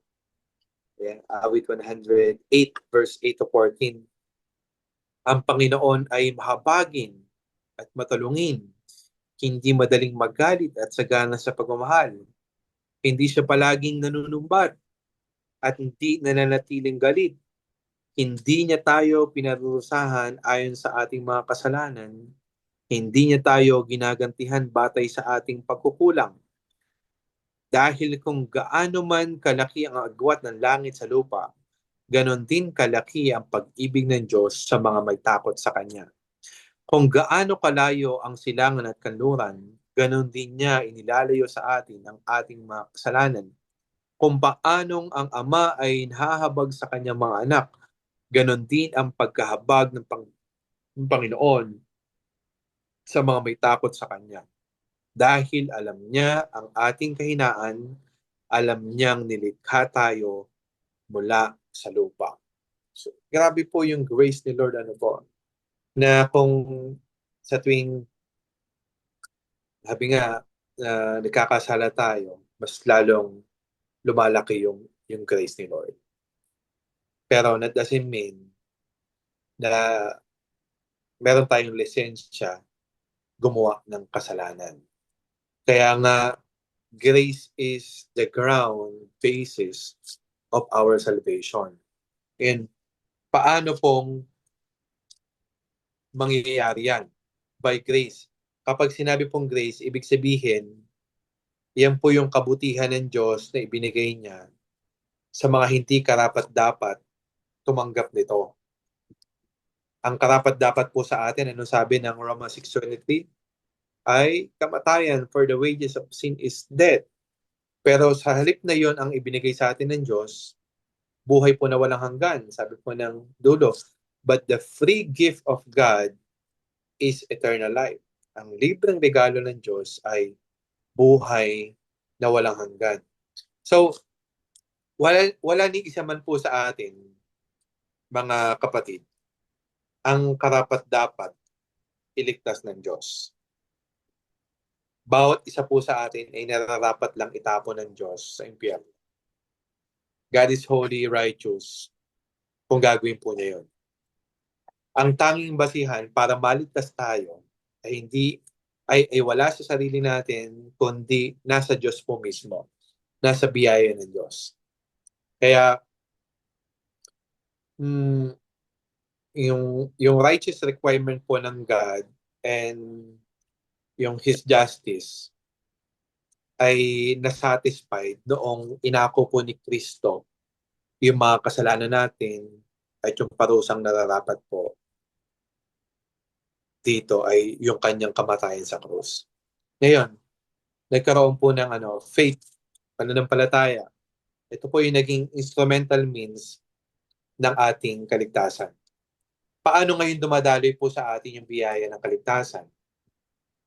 awit 108 verse 8 to 14? Ang Panginoon ay mahabagin at matalungin, hindi madaling magalit at sagana sa pagmamahal. Hindi siya palaging nanunumbat at hindi nananatiling galit. Hindi niya tayo pinarurusahan ayon sa ating mga kasalanan. Hindi niya tayo ginagantihan batay sa ating pagkukulang. Dahil kung gaano man kalaki ang agwat ng langit sa lupa, ganon din kalaki ang pag-ibig ng Diyos sa mga may takot sa Kanya. Kung gaano kalayo ang silangan at kanluran, ganon din niya inilalayo sa atin ang ating mga kasalanan. Kung paanong ang Ama ay nahahabag sa kanyang mga anak, ganon din ang pagkahabag ng Panginoon sa mga may takot sa Kanya. Dahil alam niya ang ating kahinaan, alam niyang nilikha tayo mula sa lupa. So, grabe po yung grace ni Lord, na kung sa tuwing sabi nga nagkakasala tayo, mas lalong lumalaki yung grace ni Lord. Pero that doesn't mean na meron tayong lisensya gumawa ng kasalanan. Kaya nga, grace is the ground basis of our salvation. And paano pong mangyayari yan? By grace. Kapag sinabi pong grace, ibig sabihin, yan po yung kabutihan ng Diyos na ibinigay niya sa mga hindi karapat-dapat tumanggap nito. Ang karapat-dapat po sa atin, ano sabi ng Romans 6:23? Ay kamatayan, for the wages of sin is death. Pero sa halip na yon ang ibinigay sa atin ng Diyos, buhay po na walang hanggan. Sabi po ng dulo, but the free gift of God is eternal life. Ang libreng regalo ng Diyos ay buhay na walang hanggan. So, wala ni isa man po sa atin, mga kapatid, ang karapat-dapat iligtas ng Diyos. Bawat isa po sa atin ay nararapat lang itapon ng Diyos sa impyerno. God is holy, righteous, kung gagawin po niya yun. Ang tanging basihan para maligtas tayo ay wala sa sarili natin, kundi nasa Diyos po mismo. Nasa biyaya ng Diyos. Kaya, yung righteous requirement po ng God and yung His justice ay nasatisfied noong inako po ni Kristo yung mga kasalanan natin at yung parusang nararapat po dito ay yung kanyang kamatayan sa krus. Ngayon, nagkaroon po ng faith, pananampalataya. Ito po yung naging instrumental means ng ating kaligtasan. paano ngayon dumadaloy po sa atin yung biyaya ng kaligtasan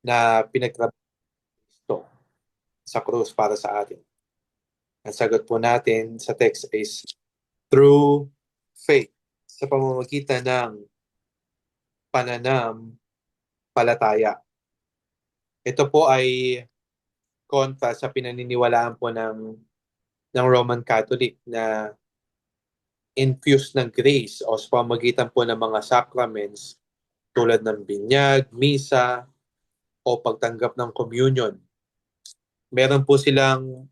na pinagtrabaho sa krus para sa atin? Ang sagot po natin sa text is through faith, sa pamamagitan ng pananampalataya. Ito po ay kontra sa pinaniniwalaan po ng Roman Catholic na infused ng grace o sa pamamagitan po ng mga sacraments tulad ng binyag, misa, o pagtanggap ng communion. Meron po silang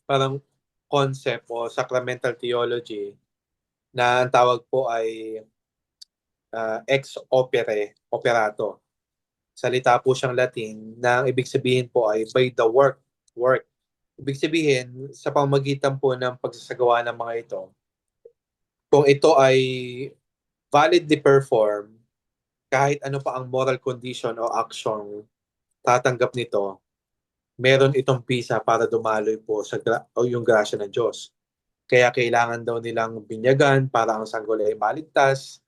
parang concept o sacramental theology na ang tawag po ay ex opere operato. Salita po siyang Latin na ang ibig sabihin po ay by the work. Ibig sabihin, sa pamamagitan po ng pagsasagawa ng mga ito, kung ito ay validly perform, kahit ano pa ang moral condition o action tatanggap nito, meron itong visa para dumaloy po o yung grasya ng Diyos. Kaya kailangan daw nilang binyagan para ang sanggol ay maligtas,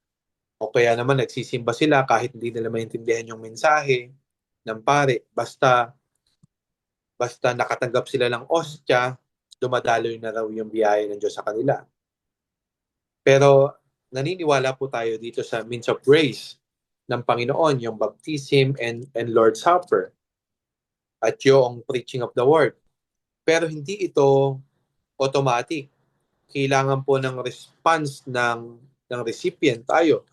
o kaya naman nagsisimba sila kahit hindi nila maintindihan yung mensahe ng pare. Basta nakatanggap sila ng ostya, dumadaloy na raw yung biyaya ng Diyos sa kanila. Pero naniniwala po tayo dito sa means of grace ng Panginoon, yung baptism and Lord's Supper at yung preaching of the word. Pero hindi ito automatic. Kailangan po ng response ng recipient tayo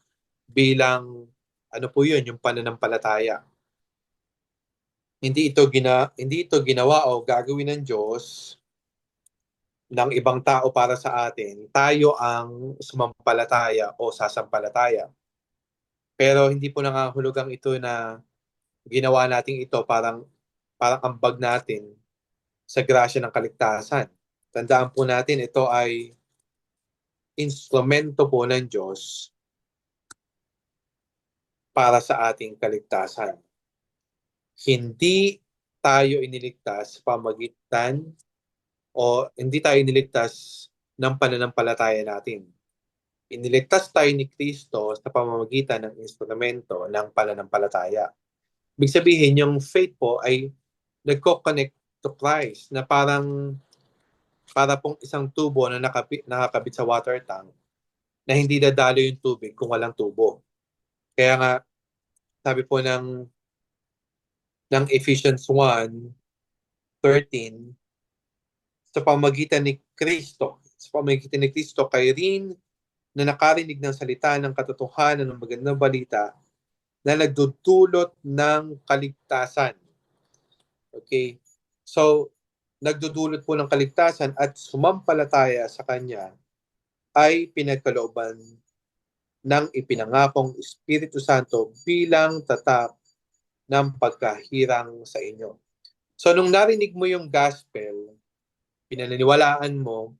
bilang ano po yun, yung pananampalataya. Hindi ito ginawa o gagawin ng Diyos ng ibang tao para sa atin. Tayo ang sumampalataya o sasampalataya. Pero hindi po nangahulugang ito na ginawa natin ito parang ambag natin sa grasya ng kaligtasan. Tandaan po natin, ito ay instrumento po ng Diyos para sa ating kaligtasan. Hindi tayo iniligtas sa pamagitan o hindi tayo iniligtas ng pananampalataya natin. Iniligtas tayo ni Kristo sa pamamagitan ng instrumento ng pananampalataya. Ibig sabihin, yung faith po ay nagko-connect to Christ na para pong isang tubo na nakakabit sa water tank na hindi dadalo yung tubig kung walang tubo. Kaya nga, sabi po ng Ephesians 1:13, sa pamamagitan ni Kristo, kayo rin na nakarinig ng salita ng katotohanan ng magandang balita na nagdudulot ng kaligtasan. Okay? So, nagdudulot po ng kaligtasan at sumampalataya sa Kanya ay pinagkalooban ng ipinangakong Espiritu Santo bilang tatak ng pagkahirang sa inyo. So, nung narinig mo yung gospel, pinaniniwalaan mo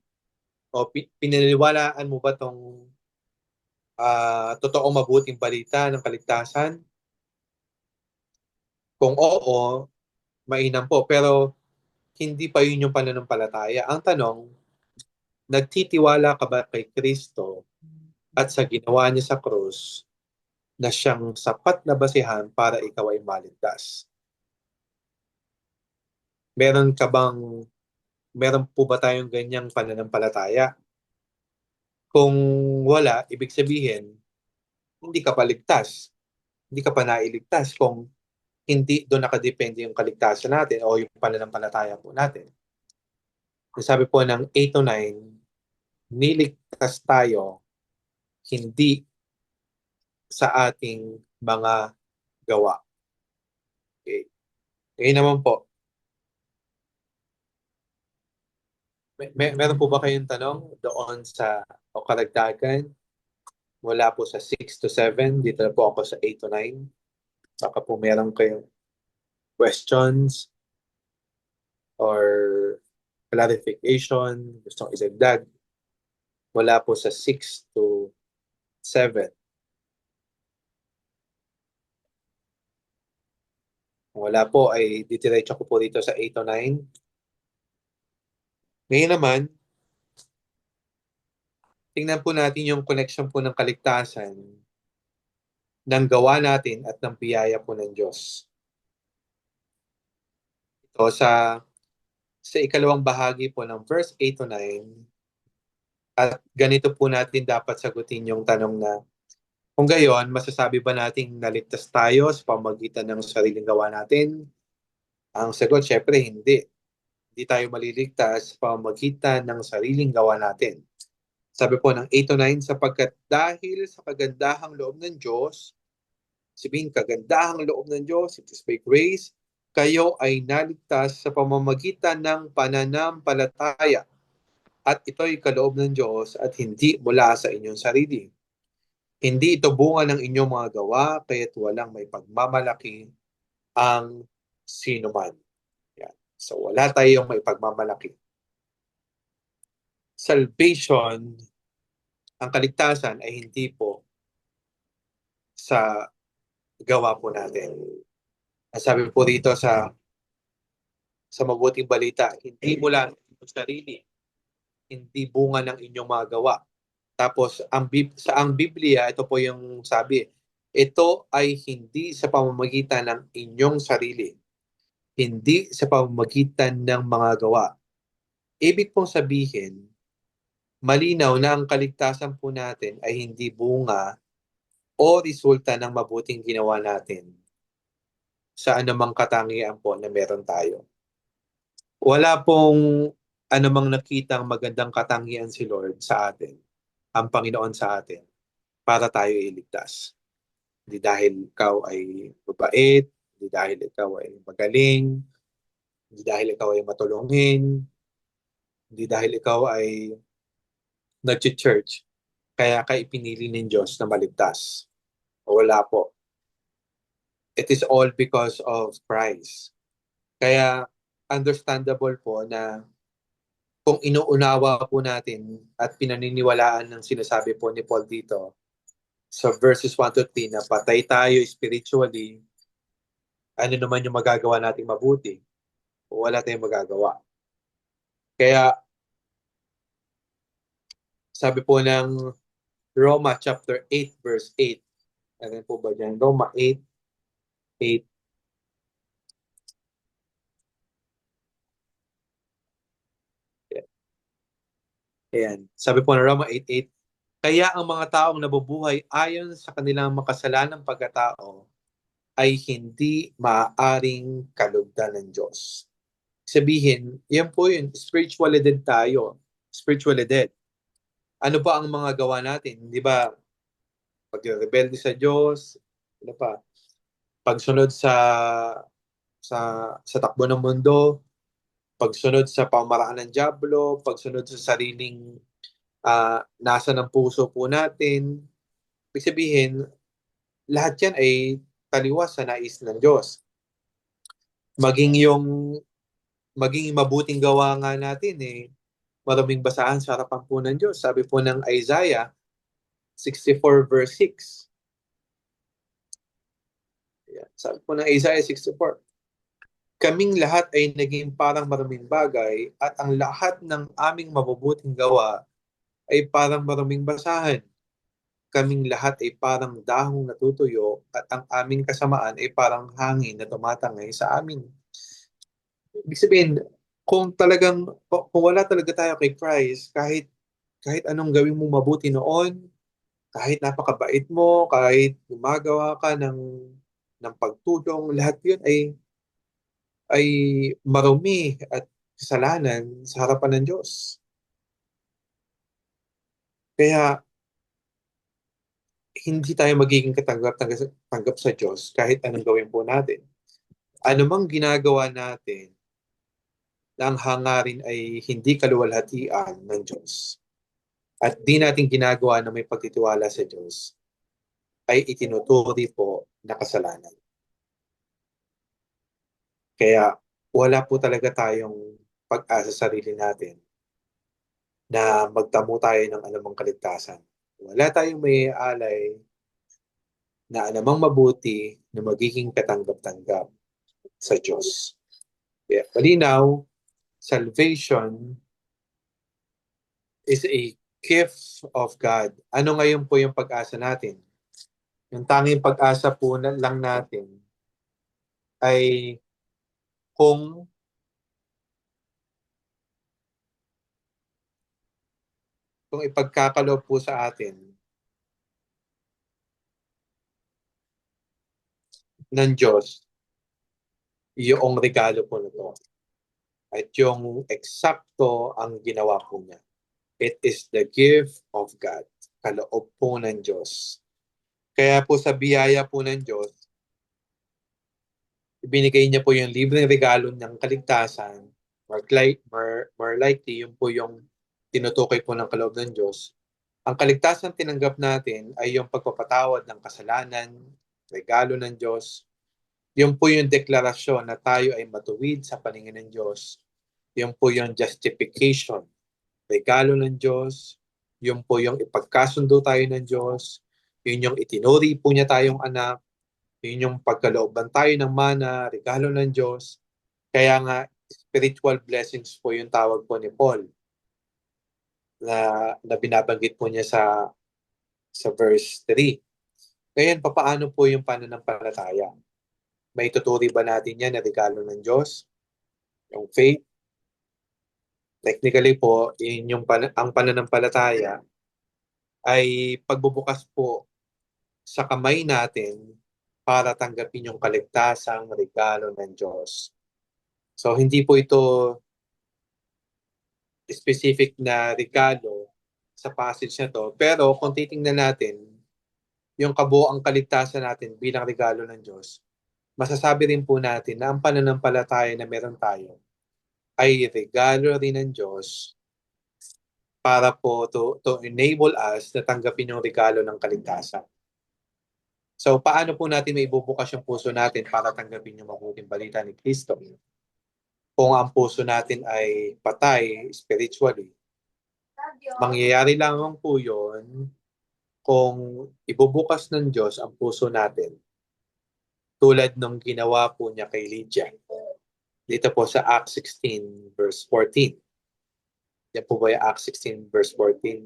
ba tong totoong mabuting balita ng kaligtasan? Kung oo, mainam po. Pero hindi pa yun yung pananampalataya. Ang tanong, nagtitiwala ka ba kay Kristo at sa ginawa niya sa krus na siyang sapat na basihan para ikaw ay maligtas? Meron po ba tayong ganyang pananampalataya? Kung wala, ibig sabihin, hindi ka pa ligtas. Hindi ka pa nailigtas kung hindi doon nakadepende yung kaligtasan natin o yung pananampalataya po natin. Sabi po ng 8-9, niligtas tayo hindi sa ating mga gawa. Okay. Ngayon naman po, meron po ba kayong tanong doon sa o karagdagan mula po sa 6-7? Dito na po ako sa 8-9. Baka po meron kayong questions or clarification, gustong idagdag mula po sa 6-7. Kung wala po, ay ditiretso ko po dito sa 8-9. Ngayon naman, tingnan po natin yung connection po ng kaligtasan ng gawa natin at ng biyaya po ng Diyos. Ito sa ikalawang bahagi po ng verse 8 to 9, at ganito po natin dapat sagutin yung tanong na, kung gayon, masasabi ba nating naligtas tayo sa pamamagitan ng sariling gawa natin? Ang sagot, syempre hindi. Hindi tayo maliligtas sa pamamagitan ng sariling gawa natin. Sabi po ng 8 to 9, sapagkat dahil sa kagandahang loob ng Diyos, sabihin, kagandahang loob ng Diyos, it is by grace, kayo ay naligtas sa pamamagitan ng pananampalataya. At ito'y kaloob ng Diyos at hindi mula sa inyong sarili. Hindi ito bunga ng inyong mga gawa, kaya't walang may pagmamalaki ang sinuman. Yan. So wala tayong may pagmamalaki. Salvation, ang kaligtasan ay hindi po sa gawa po natin. Ang sabi po dito sa mabuting balita, hindi mula sa sarili, hindi bunga ng inyong mga gawa. Tapos sa Biblia, ito po yung sabi, ito ay hindi sa pamamagitan ng inyong sarili, hindi sa pamamagitan ng mga gawa. Ibig pong sabihin, malinaw na ang kaligtasan po natin ay hindi bunga o resulta ng mabuting ginawa natin sa anumang katangian po na meron tayo. Wala pong anumang nakitang magandang katangian si Lord sa atin, ang Panginoon sa atin, para tayo iligtas. Hindi dahil ikaw ay mabait, hindi dahil ikaw ay magaling, hindi dahil ikaw ay matulungin, hindi dahil ikaw ay nag-church, kaya ka ipinili ng Diyos na maligtas. Wala po. It is all because of Christ. Kaya understandable po na kung inuunawa po natin at pinaniniwalaan ng sinasabi po ni Paul dito sa verses 1 to 3 na patay tayo spiritually, ano naman yung magagawa nating mabuti? Wala tayong magagawa. Kaya sabi po ng Roma chapter 8 verse 8. Ano po ba dyan? Roma 8:8. Ayan. Sabi po ng Roma 8:8, kaya ang mga taong nabubuhay ayon sa kanilang makasalanang pagkatao ay hindi maaaring kalugdan ng Diyos. Sabihin, yan po yun, spiritually dead tayo. Spiritually dead. Ano ba ang mga gawa natin? Di ba, pag-rebelde sa Diyos, ano pa, pagsunod sa takbo ng mundo, pagsunod sa pamaraan ng dyablo, pagsunod sa sariling nasa ng puso po natin. Ibig sabihin, lahat yan ay taliwas sa nais ng Diyos. Maging mabuting gawa nga natin maraming basahan sa harapan po ng Diyos. Sabi po ng Isaiah 64 verse 6. Ayan. Sabi po ng Isaiah 64, kaming lahat ay naging parang maraming bagay at ang lahat ng aming mabubuting gawa ay parang maraming basahan. Kaming lahat ay parang dahong natutuyo at ang aming kasamaan ay parang hangin na tumatangay sa amin. Ibig sabihin, kung wala talaga tayo kay Christ, kahit anong gawin mo mabuti noon, kahit napakabait mo, kahit gumagawa ka ng pagtulong, lahat yun ay marumi at kasalanan sa harapan ng Diyos. Kaya hindi tayo magiging katanggap sa Diyos kahit anong gawin po natin. Anumang ginagawa natin na ang hangarin ay hindi kaluwalhatian ng Diyos at di natin ginagawa na may pagtitiwala sa Diyos, ay itinuturi po na kasalanan. Kaya wala po talaga tayong pag-asa sa sarili natin na magtamo tayo ng anumang kaligtasan. Wala tayong may alay na anumang mabuti na magiging katanggap-tanggap sa Diyos. Kaya malinaw, salvation is a gift of God. Ano ngayon po yung pag-asa natin? Yung tanging pag-asa po lang natin ay kung ipagkakaloob po sa atin ng Diyos yung regalo po nito. At yung eksakto ang ginawa po niya. It is the gift of God. Kaloob po ng Diyos. Kaya po sa biyaya po ng Diyos, ibinigay niya po yung libreng regalo ng kaligtasan. More likely, yun po yung tinutukoy po ng kaloob ng Diyos. Ang kaligtasan tinanggap natin ay yung pagpapatawad ng kasalanan, regalo ng Diyos. Yun po yung deklarasyon na tayo ay matuwid sa paningin ng Diyos. Yun po yung justification, regalo ng Diyos. Yun po yung ipagkasundo tayo ng Diyos. Yun yung itinuri po niya tayong anak. Yun yung pagkalooban tayo ng mana, regalo ng Diyos. Kaya nga, spiritual blessings po yung tawag po ni Paul na binabanggit po niya sa verse 3. Ngayon, papaano po yung pananampalataya? May tuturi ba natin yan na regalo ng Diyos? Yung faith? Technically po, yun yung ang pananampalataya ay pagbubukas po sa kamay natin para tanggapin yung kaligtasang regalo ng Diyos. So, hindi po ito specific na regalo sa passage na to. Pero kung titingnan natin yung kabuoang kaligtasan natin bilang regalo ng Diyos, masasabi rin po natin na ang pananampalataya na meron tayo ay regalo rin ng Diyos para po to enable us na tanggapin yung regalo ng kaligtasan. So, paano po natin may ibubukas yung puso natin para tanggapin yung mabuting balita ni Kristo? Kung ang puso natin ay patay spiritually, mangyayari lamang po yun kung ibubukas ng Diyos ang puso natin tulad ng ginawa po niya kay Lydia. Dito po sa Acts 16 verse 14. Yan po ba yung Acts 16 verse 14?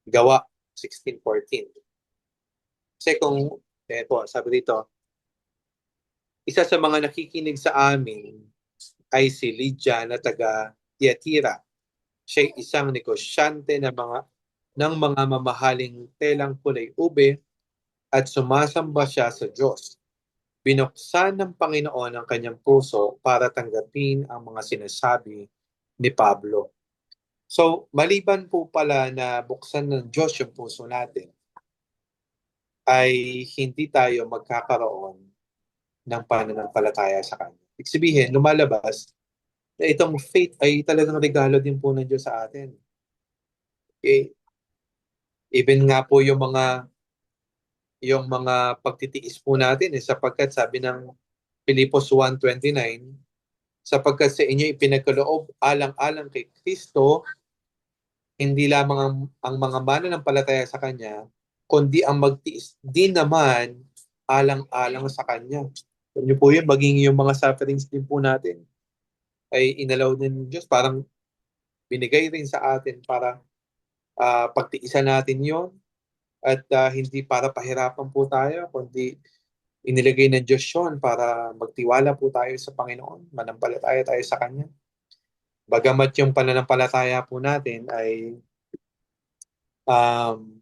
Gawa 16:14. Kasi kung, po, sabi dito, isa sa mga nakikinig sa amin ay si Lydia na taga Tiatira. Siya isang negosyante ng mga mamahaling telang kulay ube at sumasamba siya sa Diyos. Binuksan ng Panginoon ang kanyang puso para tanggapin ang mga sinasabi ni Pablo. So, maliban po pala na buksan ng Diyos yung puso natin, ay hindi tayo magkakaroon ng pananampalataya sa Kanya. Ibig sabihin, lumalabas na itong faith ay talagang regalo din po ng Diyos sa atin. Okay? Even nga po yung mga pagtitiis po natin sapagkat sabi ng Filipos 1:29, sapagkat sa inyo ipinagkaloob alang-alang kay Kristo, hindi lamang ang mga mananampalataya sa Kanya, kundi ang magtiis din naman alang-alang sa Kanya. Alam niyo po yun, maging yung mga sufferings din po natin ay inalaw din ng Diyos, parang binigay rin sa atin para pagtiisan natin yon at hindi para pahirapan po tayo, kundi inilagay ng Diyos yun para magtiwala po tayo sa Panginoon, manampalataya tayo sa Kanya. Bagamat yung pananampalataya po natin ay um,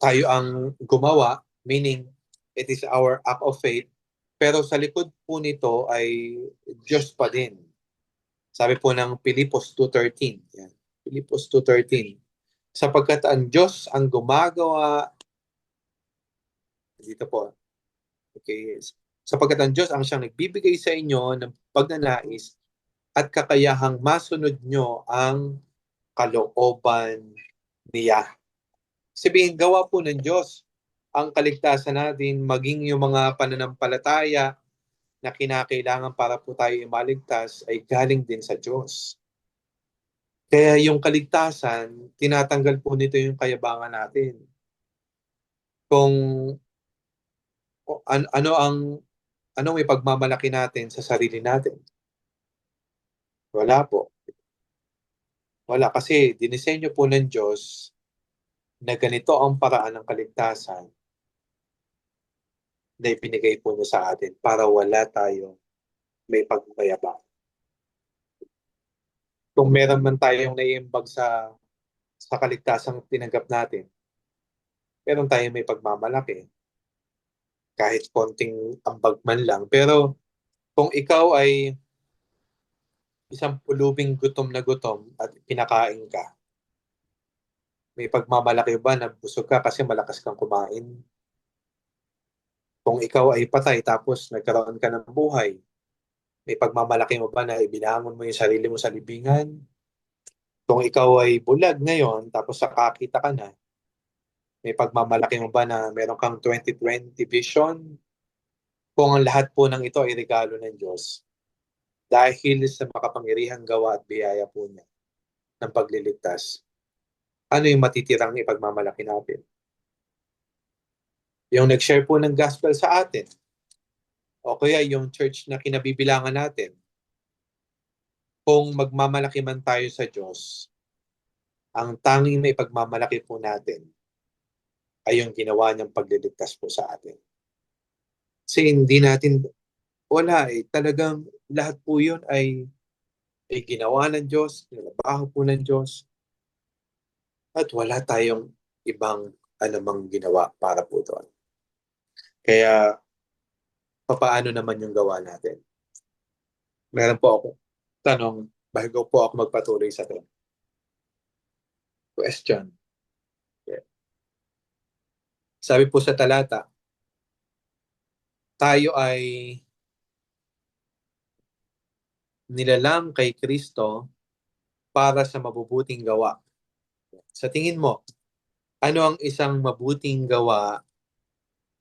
tayo ang gumawa, meaning it is our act of faith, pero sa likod po nito ay Diyos pa din. Sabi po ng Filipos 2:13. Yan. Filipos 2:13. Sapagkat ang Diyos ang gumagawa, dito po, okay, sapagkat ang Diyos ang siyang nagbibigay sa inyo ng pagnanais at kakayahang masunod nyo ang kalooban niya. Sabihin, gawa po ng Diyos ang kaligtasan natin, maging yung mga pananampalataya na kinakailangan para po tayo maligtas ay galing din sa Diyos. Kaya yung kaligtasan, tinatanggal po nito yung kayabangan natin. Kung ano may pagmamalaki natin sa sarili natin? Wala po. Wala kasi dinisenyo po ng Diyos na ganito ang paraan ng kaligtasan na ibinigay po niya sa atin para wala tayong may pagmayabang. Kung meron man tayong naiimbag sa kaligtasang tinanggap natin, meron tayong may pagmamalaki, kahit konting ambag man lang. Pero kung ikaw ay isang pulubing gutom na gutom at pinakain ka, may pagmamalaki ba na busog ka kasi malakas kang kumain? Kung ikaw ay patay tapos nagkaroon ka ng buhay, may pagmamalaki mo ba na ibinangon mo yung sarili mo sa libingan? Kung ikaw ay bulag ngayon tapos nakakita ka na, may pagmamalaki mo ba na meron kang 20/20 vision? Kung ang lahat po ng ito ay regalo ng Diyos, dahil sa makapangyarihang gawa at biyaya po niya ng pagliligtas, ano yung matitirang ipagmamalaki natin? Yung nag-share po ng gospel sa atin, o kaya yung church na kinabibilangan natin, kung magmamalaki man tayo sa Diyos, ang tanging may pagmamalaki po natin ay yung ginawa niyang pagliligtas po sa atin. Kasi hindi natin, wala eh, talagang lahat po yun ay ginawa ng Diyos, nilabaho po ng Diyos, at wala tayong ibang anumang ginawa para po doon. Kaya, papaano naman yung gawa natin? Meron po ako tanong bago po ako magpatuloy sa ito. Question. Yeah. Sabi po sa talata, tayo ay nilalang kay Kristo para sa mabubuting gawa. Sa tingin mo, ano ang isang mabuting gawa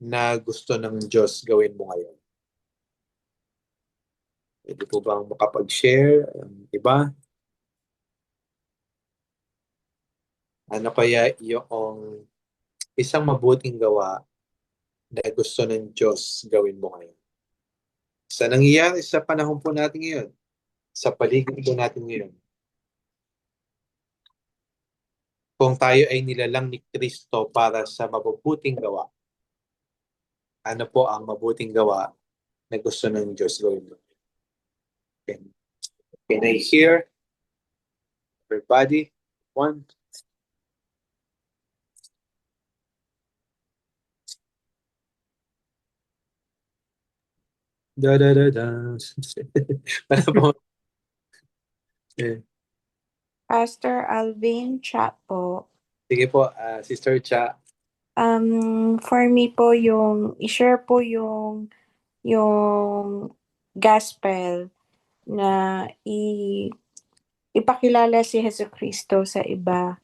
na gusto ng Diyos gawin mo ngayon? Pwede po bang makapag-share ang iba? Ano kaya yung isang mabuting gawa na gusto ng Diyos gawin mo ngayon? Sa nangyayari sa panahon po natin ngayon, sa paligid po natin ngayon, kung tayo ay nilalang ni Kristo para sa mabubuting gawa, ano po ang mabuting gawa na gusto ng Diyos gawin mo? Can I hear everybody? One. Da da da da. Ano po? Eh, Pastor Alvin Cha po. sige po, Sister Cha. For me po yung i-share po yung gospel na ipakilala si Jesucristo sa iba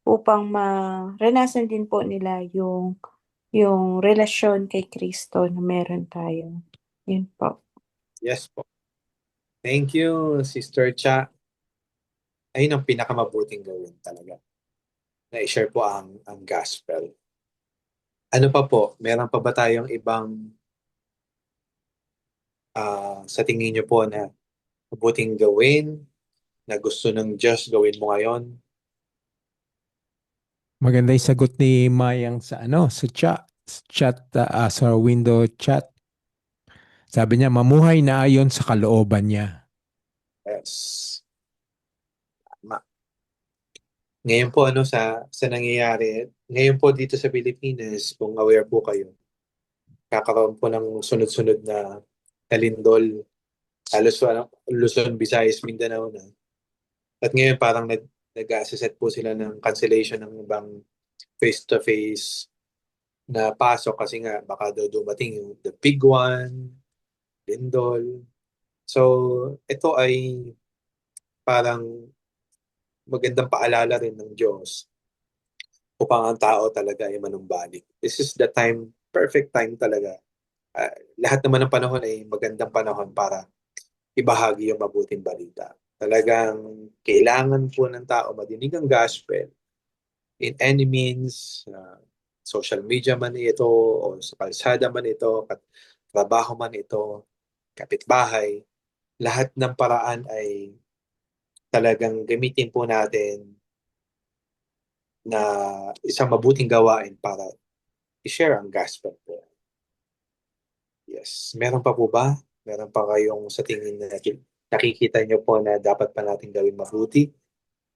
upang maranasan din po nila yung relasyon kay Kristo na meron tayo. Yun po. Yes po. Thank you, Sister Cha. Ayun ang pinakamabuting gawin talaga. Na i-share po ang gospel. Ano pa po? Meron pa ba tayong ibang sa tingin niyo po na mabuting gawin na gusto ng Diyos gawin mo ngayon? Maganda yung sagot ni Mayang sa sa window chat. Sabi niya, mamuhay na ayon sa kalooban niya. Yes. Tama. Ngayon po sa nangyayari, ngayon po dito sa Pilipinas, kung aware po kayo, kakaroon po ng sunod-sunod na lindol, halos Luzon, Visayas, Mindanao na. At ngayon parang nag-assess po sila ng cancellation ng ibang face-to-face na pasok kasi nga baka daw dumating yung the big one, lindol. So, ito ay parang magandang paalala rin ng Diyos upang ang tao talaga ay manumbalik. This is the time, perfect time talaga. Lahat naman ng panahon ay magandang panahon para ibahagi yung mabuting balita. Talagang kailangan po ng tao madinig ang gospel in any means, social media man ito, o sa kalsada man ito, trabaho man ito, kapitbahay, lahat ng paraan ay talagang gamitin po natin na isang mabuting gawain para i-share ang gospel po. Yes. Meron pa po ba? Meron pa kayong sa tingin na nakikita nyo po na dapat pa natin gawin mabuti?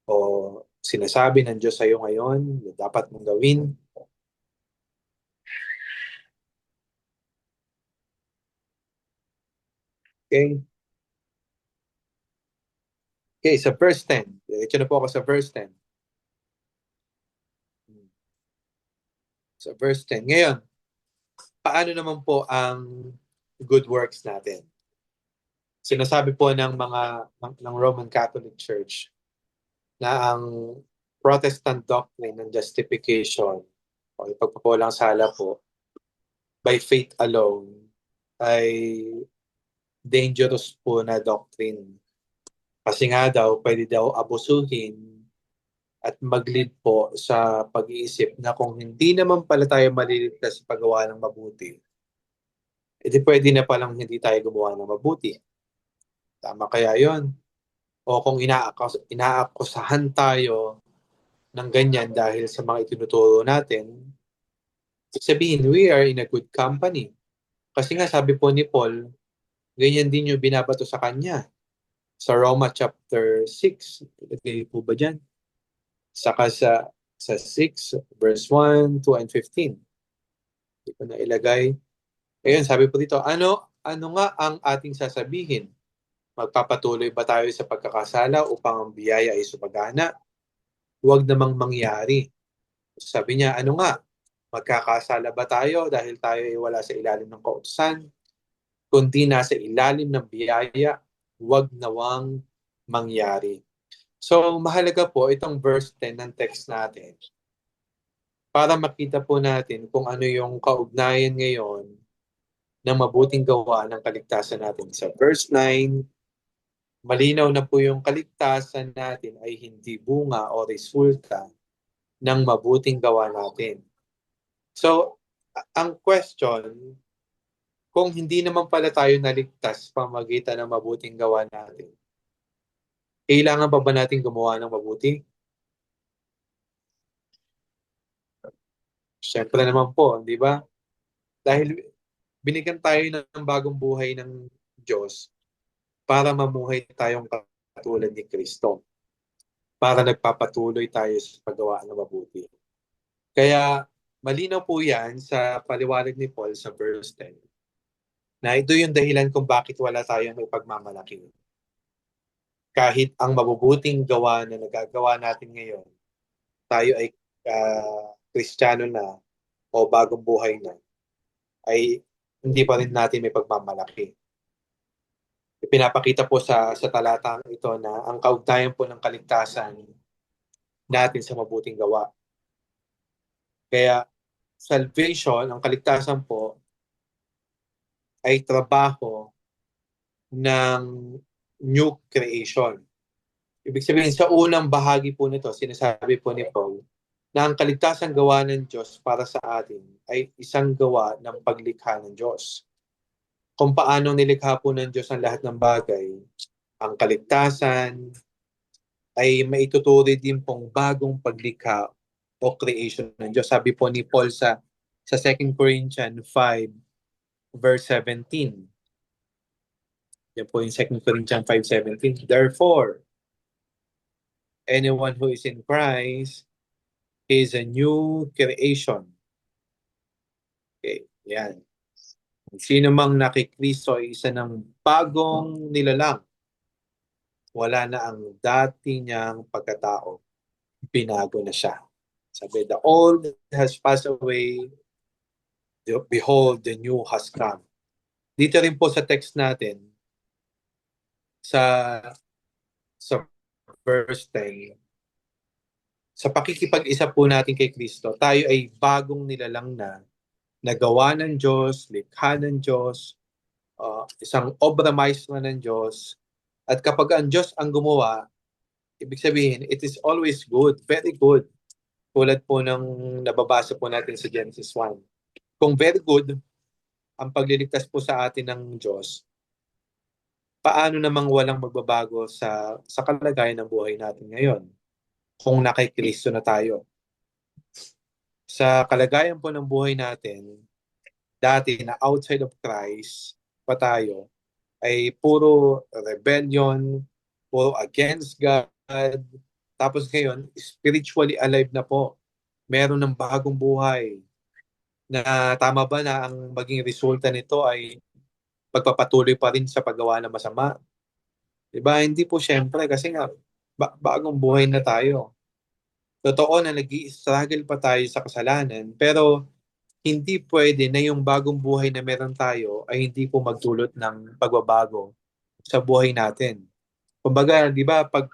O sinasabi ng Diyos sa'yo ngayon na dapat mong gawin? Okay? Okay, sa verse 10. Diretso na po ako sa verse 10. Sa verse 10. Ngayon, paano naman po ang good works natin? Sinasabi po ng Roman Catholic Church na ang Protestant doctrine ng justification o ipagpapulang sala po by faith alone ay dangerous po na doctrine. Kasi nga daw, pwede daw abusuhin at mag-lead po sa pag-iisip na kung hindi naman pala tayo maliligtas sa paggawa ng mabuti, edi pwede na palang hindi tayo gumawa ng mabuti. Tama kaya yon? O kung inaakusahan tayo ng ganyan dahil sa mga itinuturo natin, sabihin, we are in a good company. Kasi nga sabi po ni Paul, ganyan din yung binabato sa kanya. Sa Roma chapter 6, ilagay po ba dyan? Saka sa 6, verse 1, 2, and 15. Hindi ko na ilagay. Ayun, sabi po dito, ano nga ang ating sasabihin? Magpapatuloy ba tayo sa pagkakasala upang ang biyaya ay sumagana? Huwag namang mangyari. Sabi niya, ano nga? Magkakasala ba tayo dahil tayo ay wala sa ilalim ng kautusan? Kundi nasa ilalim ng biyaya, huwag nawang mangyari. So, mahalaga po itong verse 10 ng text natin para makita po natin kung ano yung kaugnayan ngayon ng mabuting gawa ng kaligtasan natin. Sa verse 9, malinaw na po yung kaligtasan natin ay hindi bunga o resulta ng mabuting gawa natin. So, ang question, kung hindi naman pala tayo naligtas pamagitan ng mabuting gawa natin, kailangan pa ba natin gumawa ng mabuti? Siyempre naman po, di ba? Dahil binigyan tayo ng bagong buhay ng Diyos para mamuhay tayong katulad ni Kristo. Para nagpapatuloy tayo sa paggawa ng mabuti. Kaya malinaw po yan sa paliwanag ni Paul sa verse 10 na ito yung dahilan kung bakit wala tayong may pagmamalaki. Kahit ang mabubuting gawa na nagagawa natin ngayon, tayo ay Kristiyano na o bagong buhay na, ay hindi pa rin natin may pagmamalaki. Ipinapakita po sa talatang ito na ang kaugnayan po ng kaligtasan natin sa mabuting gawa. Kaya salvation, ang kaligtasan po, ay trabaho ng new creation. Ibig sabihin, sa unang bahagi po nito, sinasabi po ni Paul, na ang kaligtasan gawa ng Diyos para sa atin ay isang gawa ng paglikha ng Diyos. Kung paano nilikha po ng Diyos ang lahat ng bagay, ang kaligtasan ay maituturi din pong bagong paglikha o creation ng Diyos. Sabi po ni Paul sa 2 Corinthians 5, verse 17. Yan po yung 2 Corinthians 5:17. Therefore, anyone who is in Christ is a new creation. Okay, yan. Sino mang nakikristo ay isa ng bagong nilalang. Wala na ang dati niyang pagkatao. Binago na siya. Sabi, the old has passed away. Behold, the new has come. Dito rin po sa text natin, sa verse 10, sa pakikipag-isa po natin kay Kristo, tayo ay bagong nilalang na nagawa ng Diyos, likha ng Diyos, isang obra maestra ng Diyos. At kapag ang Diyos ang gumawa, ibig sabihin, it is always good, very good. Tulad po ng nababasa po natin sa Genesis 1. Kung very good ang pagliligtas po sa atin ng Diyos, paano namang walang magbabago sa kalagayan ng buhay natin ngayon kung nakay Kristo na tayo? Sa kalagayan po ng buhay natin, dati na outside of Christ pa tayo, ay puro rebellion, puro against God. Tapos ngayon, spiritually alive na po. Meron ng bagong buhay. Na tama ba na ang maging resulta nito ay pagpapatuloy pa rin sa paggawa ng masama? Diba? Hindi po syempre kasi nga bagong buhay na tayo. Totoo na nag-i-struggle pa tayo sa kasalanan, pero hindi pwede na yung bagong buhay na meron tayo ay hindi po magdulot ng pagbabago sa buhay natin. Kumbaga, di ba, pag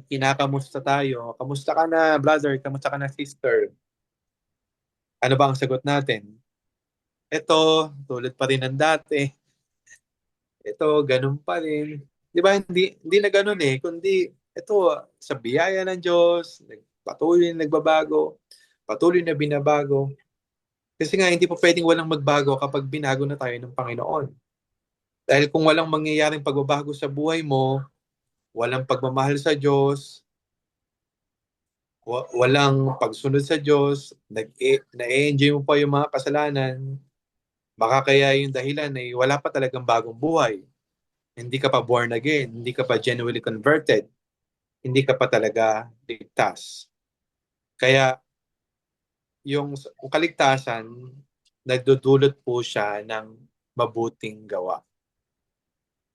kinakamusta tayo, kamusta ka na brother, kamusta ka na sister? Ano ba ang sagot natin? Ito, tulad pa rin ng dati. Ito, ganun pa rin. Di ba, hindi na ganun eh, kundi ito, sa biyaya ng Diyos, patuloy na nagbabago, patuloy na binabago. Kasi nga, hindi po pwedeng walang magbago kapag binago na tayo ng Panginoon. Dahil kung walang mangyayaring pagbabago sa buhay mo, walang pagmamahal sa Diyos, walang pagsunod sa Diyos, na-enjoy mo pa yung mga kasalanan, baka kaya yung dahilan ay wala pa talagang bagong buhay. Hindi ka pa born again, hindi ka pa genuinely converted, hindi ka pa talaga ligtas. Kaya yung kaligtasan, nagdudulot po siya ng mabuting gawa.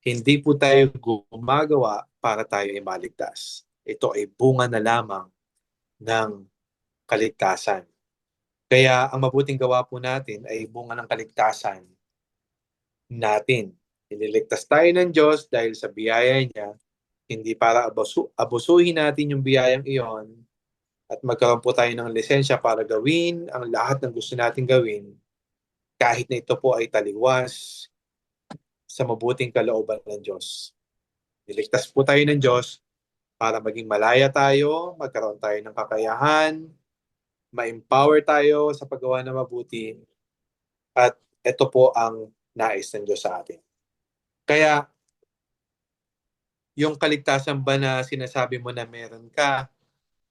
Hindi po tayo gumagawa para tayo ay maligtas. Ito ay bunga na lamang ng kaligtasan. Kaya ang mabuting gawa po natin ay bunga ng kaligtasan natin. Iniligtas tayo ng Diyos dahil sa biyaya niya, hindi para abusuhin natin yung biyayang iyon at magkaroon po tayo ng lisensya para gawin ang lahat ng gusto natin gawin kahit na ito po ay taliwas sa mabuting kalooban ng Diyos. Niligtas po tayo ng Diyos para maging malaya tayo, magkaroon tayo ng kakayahan, ma-empower tayo sa paggawa ng mabuti, at ito po ang nais ng Diyos sa atin. Kaya, yung kaligtasan ba na sinasabi mo na meron ka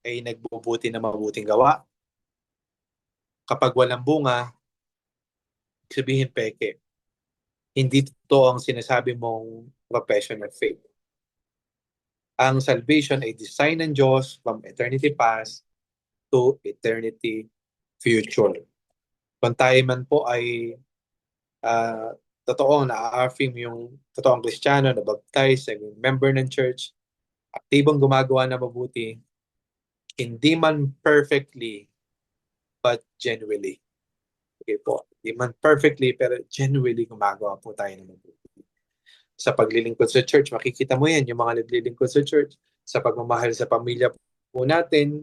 ay nagbubuti na mabuting gawa? Kapag walang bunga, sabihin peke. Hindi totoo ang sinasabi mong profession of faith. Ang salvation ay design ng Diyos from eternity past to eternity future. Kung tayo man po ay totoong na-affirm yung totoong Kristiyano, na baptized, naging member ng church, aktibong gumagawa na mabuti, hindi man perfectly, but genuinely. Okay po, hindi man perfectly, pero genuinely gumagawa po tayo ng mabuti. Sa paglilingkod sa church, makikita mo yan, yung mga naglilingkod sa church, sa pagmamahal sa pamilya po natin,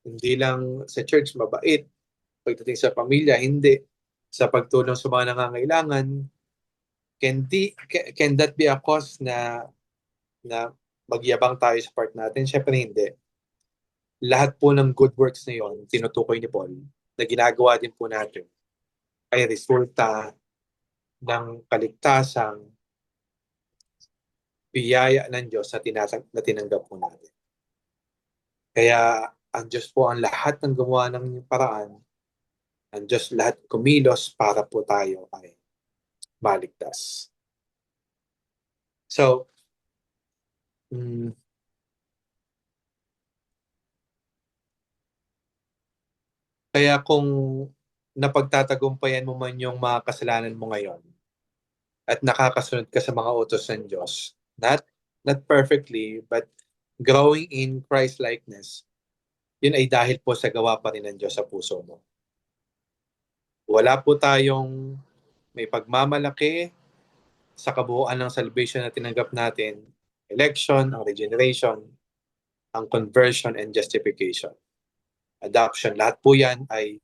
hindi lang sa church mabait, pagdating sa pamilya, hindi. Sa pagtulong sa mga nangangailangan, can that be a cause na magyabang tayo sa part natin? Syempre hindi. Lahat po ng good works na yon, tinutukoy ni Paul, na ginagawa din po natin, ay resulta ng kaligtasang biyaya ng Diyos na tinanggap po natin. Kaya ang Diyos po ang lahat ng gumawa ng paraan, ang Diyos lahat kumilos para po tayo ay maligtas. So, kaya kung napagtatagumpayan mo man yung mga kasalanan mo ngayon at nakakasunod ka sa mga utos ng Diyos, not perfectly, but growing in Christ-likeness, yun ay dahil po sa gawa pa rin ng Diyos sa puso mo. Wala po tayong may pagmamalaki sa kabuuan ng salvation na tinanggap natin, election, ang regeneration, ang conversion and justification, adoption, lahat po yan ay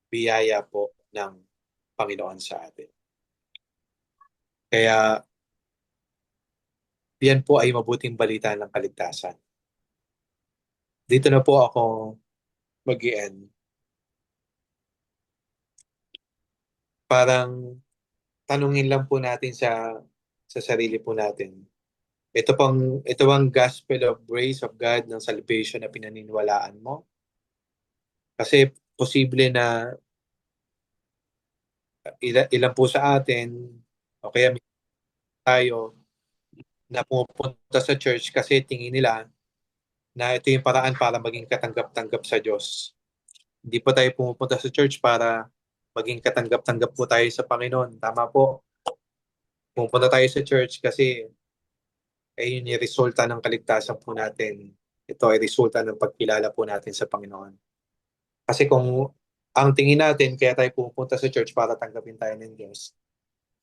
biyaya po ng Panginoon sa atin. Kaya yan po ay mabuting balita ng kaligtasan. Dito na po ako mag-i-end. Parang tanungin lang po natin sa sarili po natin. Ito bang gospel of grace of God ng salvation na pinaniniwalaan mo? Kasi posible na ilan po sa atin o kaya may tayo na pumupunta sa church kasi tingin nila na ito yung paraan para maging katanggap-tanggap sa Diyos. Hindi po tayo pumupunta sa church para maging katanggap-tanggap po tayo sa Panginoon. Tama po. Pumupunta tayo sa church kasi ay yun yung resulta ng kaligtasan po natin. Ito ay resulta ng pagkilala po natin sa Panginoon. Kasi kung ang tingin natin, kaya tayo pumupunta sa church para tanggapin tayo ng Diyos,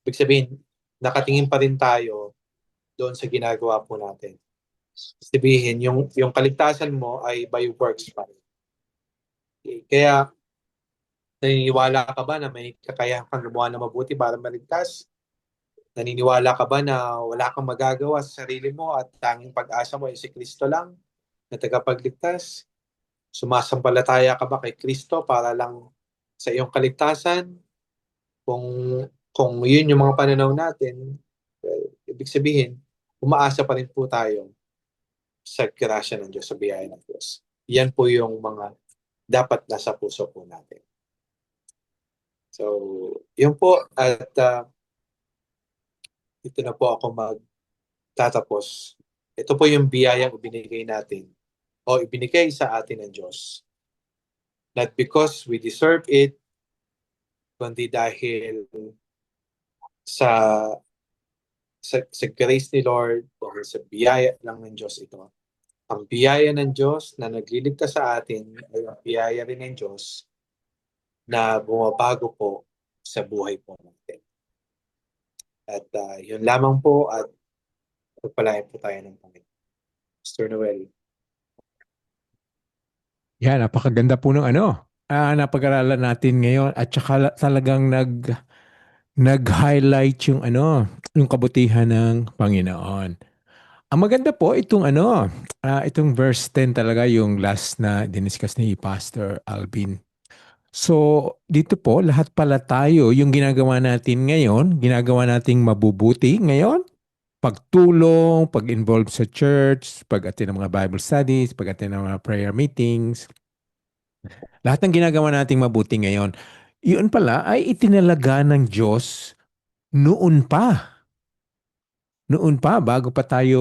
ibig sabihin, nakatingin pa rin tayo doon sa ginagawa po natin. Sabihin, yung kaligtasan mo ay by works pa rin. Kaya, naniniwala ka ba na may kakayahan kang gumawa ng mabuti para maligtas? Naniniwala ka ba na wala kang magagawa sa sarili mo at tanging pag-asa mo ay si Kristo lang na tagapagligtas? Sumasampalataya ka ba kay Kristo para lang sa iyong kaligtasan? Kung yun yung mga pananaw natin, well, ibig sabihin, umaasa pa rin po tayo sa grasya ng Diyos, sa biyaya ng Diyos. Yan po yung mga dapat nasa puso po natin. So, yun po. At ito na po ako magtatapos. Ito po yung biyayang ibinigay natin o ibinigay sa atin ng Diyos. Not because we deserve it, kundi dahil sa grace ni Lord, dahil sa biyaya lang ng Diyos ito. Ang biyaya ng Diyos na nagliligtas sa atin ay ang biyaya rin ng Diyos na bumabago po sa buhay po natin. At yun lamang po at pagpalain po tayo ng Panginoon. Mr. Noel. Yan, napakaganda po ng napag-aralan natin ngayon at saka talagang nag-highlight yung yung kabutihan ng Panginoon. Ang maganda po itong itong verse 10 talaga yung last na diniscuss ni Pastor Alvin. So, dito po lahat pala tayo yung ginagawa natin ngayon, ginagawa nating mabubuti ngayon, pagtulong, pag-involve sa church, pag-attend ng mga Bible studies, pag-attend ng mga prayer meetings. Lahat ng ginagawa nating mabuti ngayon, yun pala ay itinalaga ng Diyos noon pa. Noon pa, bago pa tayo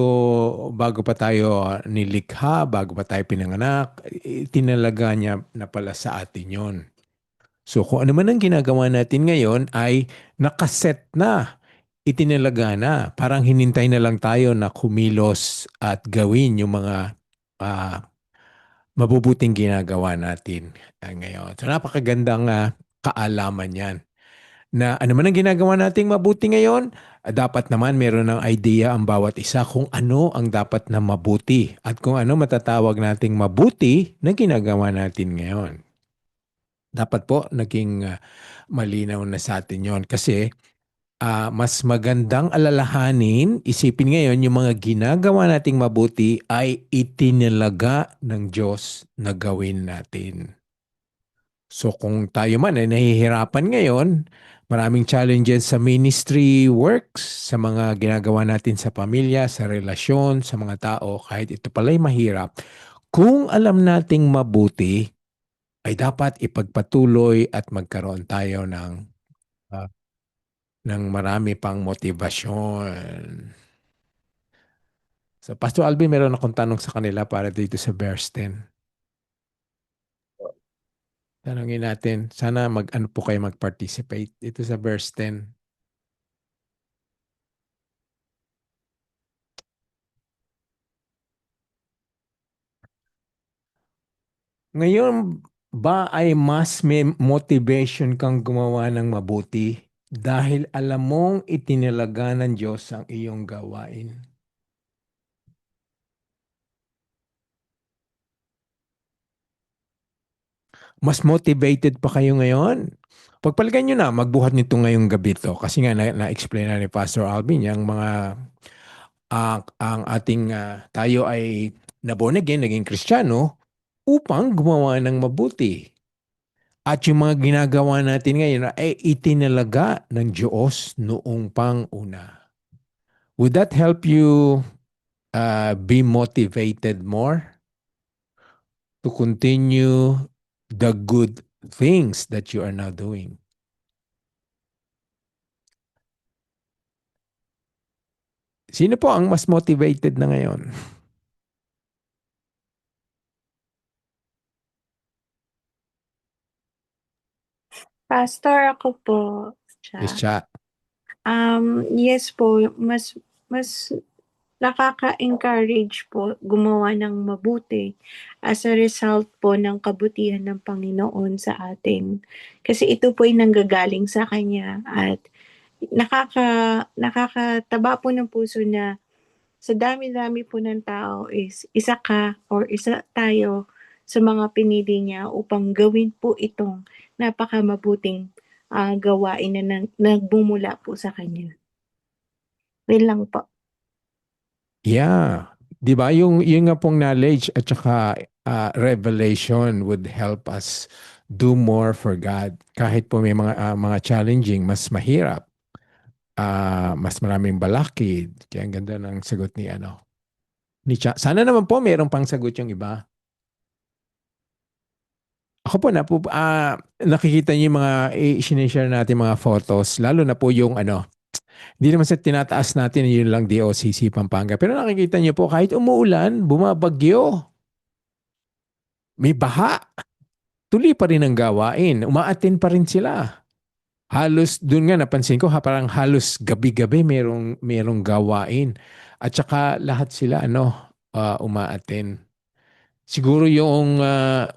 nilikha, bago pa tayo pinanganak, itinalaga niya na pala sa atin yon. So kung ano man ang ginagawa natin ngayon ay nakaset na, itinalaga na. Parang hinintay na lang tayo na kumilos at gawin yung mga mabubuting ginagawa natin ngayon. So napakagandang kaalaman yan. Na ano man ang ginagawa nating mabuti ngayon, dapat naman meron ng idea ang bawat isa kung ano ang dapat na mabuti at kung ano matatawag nating mabuti na ginagawa natin ngayon. Dapat po naging malinaw na sa atin yon kasi mas magandang alalahanin, isipin ngayon yung mga ginagawa nating mabuti ay itinalaga ng Diyos na gawin natin. So kung tayo man ay nahihirapan ngayon, maraming challenges sa ministry works, sa mga ginagawa natin sa pamilya, sa relasyon, sa mga tao, kahit ito pala'y mahirap. Kung alam nating mabuti, ay dapat ipagpatuloy at magkaroon tayo ng marami pang motivasyon. So Pastor Alvin, meron akong tanong sa kanila para dito sa verse 10. Tanungin natin, sana mag-ano po kayo mag-participate dito sa verse 10. Ngayon ba ay mas may motivation kang gumawa ng mabuti dahil alam mong itinalaga ng Diyos ang iyong gawain? Mas motivated pa kayo ngayon? Pagpalagay nyo na, magbuhat nito ngayong gabi to. Kasi nga na-explain na ni Pastor Alvin yung mga ang ating tayo ay na-born again, naging Kristiyano upang gumawa ng mabuti. At yung mga ginagawa natin ngayon ay itinalaga ng Diyos noong pang-una. Would that help you be motivated more to continue the good things that you are now doing. Sino po ang mas motivated na ngayon? Pastor, ako po. Yes, siya. Yes po, mas nakaka-encourage po gumawa ng mabuti as a result po ng kabutihan ng Panginoon sa atin. Kasi ito po ay nanggagaling sa Kanya at nakakataba po ng puso na sa dami-dami po ng tao is isa ka or isa tayo sa mga pinili niya upang gawin po itong napakamabuting gawain na nagbumula po sa Kanya. Yun lang po. Yeah. 'Di ba yung nga pong knowledge at saka revelation would help us do more for God. Kahit po may mga challenging, mas mahirap. Mas maraming balakid. Kaya ang ganda ng sagot ni ni Cha. Sana naman po mayroong pang sagot yung iba. Ako po nakikita niyo yung mga sinishare natin mga photos, lalo na po yung hindi naman sa tinataas natin yun lang DOCC Pampanga. Pero nakikita niyo po kahit umuulan, bumabagyo, may baha, tuloy pa rin ang gawain. Umaattend pa rin sila. Halos doon nga napansin ko parang halos gabi-gabi merong gawain. At saka lahat sila umaattend. Siguro yung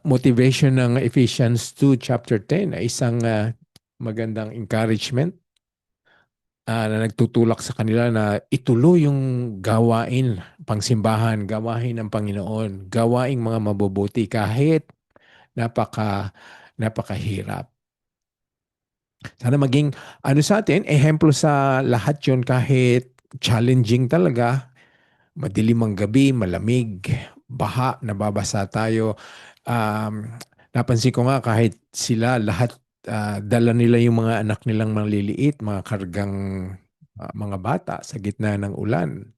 motivation ng Ephesians 2 chapter 10 ay isang magandang encouragement na nagtutulak sa kanila na ituloy yung gawain, pangsimbahan, gawain ng Panginoon, gawaing mga mabubuti kahit napakahirap. Sana maging sa atin, ehemplo sa lahat yun kahit challenging talaga, madilim ang gabi, malamig, baha, nababasa tayo. Napansin ko nga kahit sila lahat dala nila yung mga anak nilang maliliit, mga kargang mga bata sa gitna ng ulan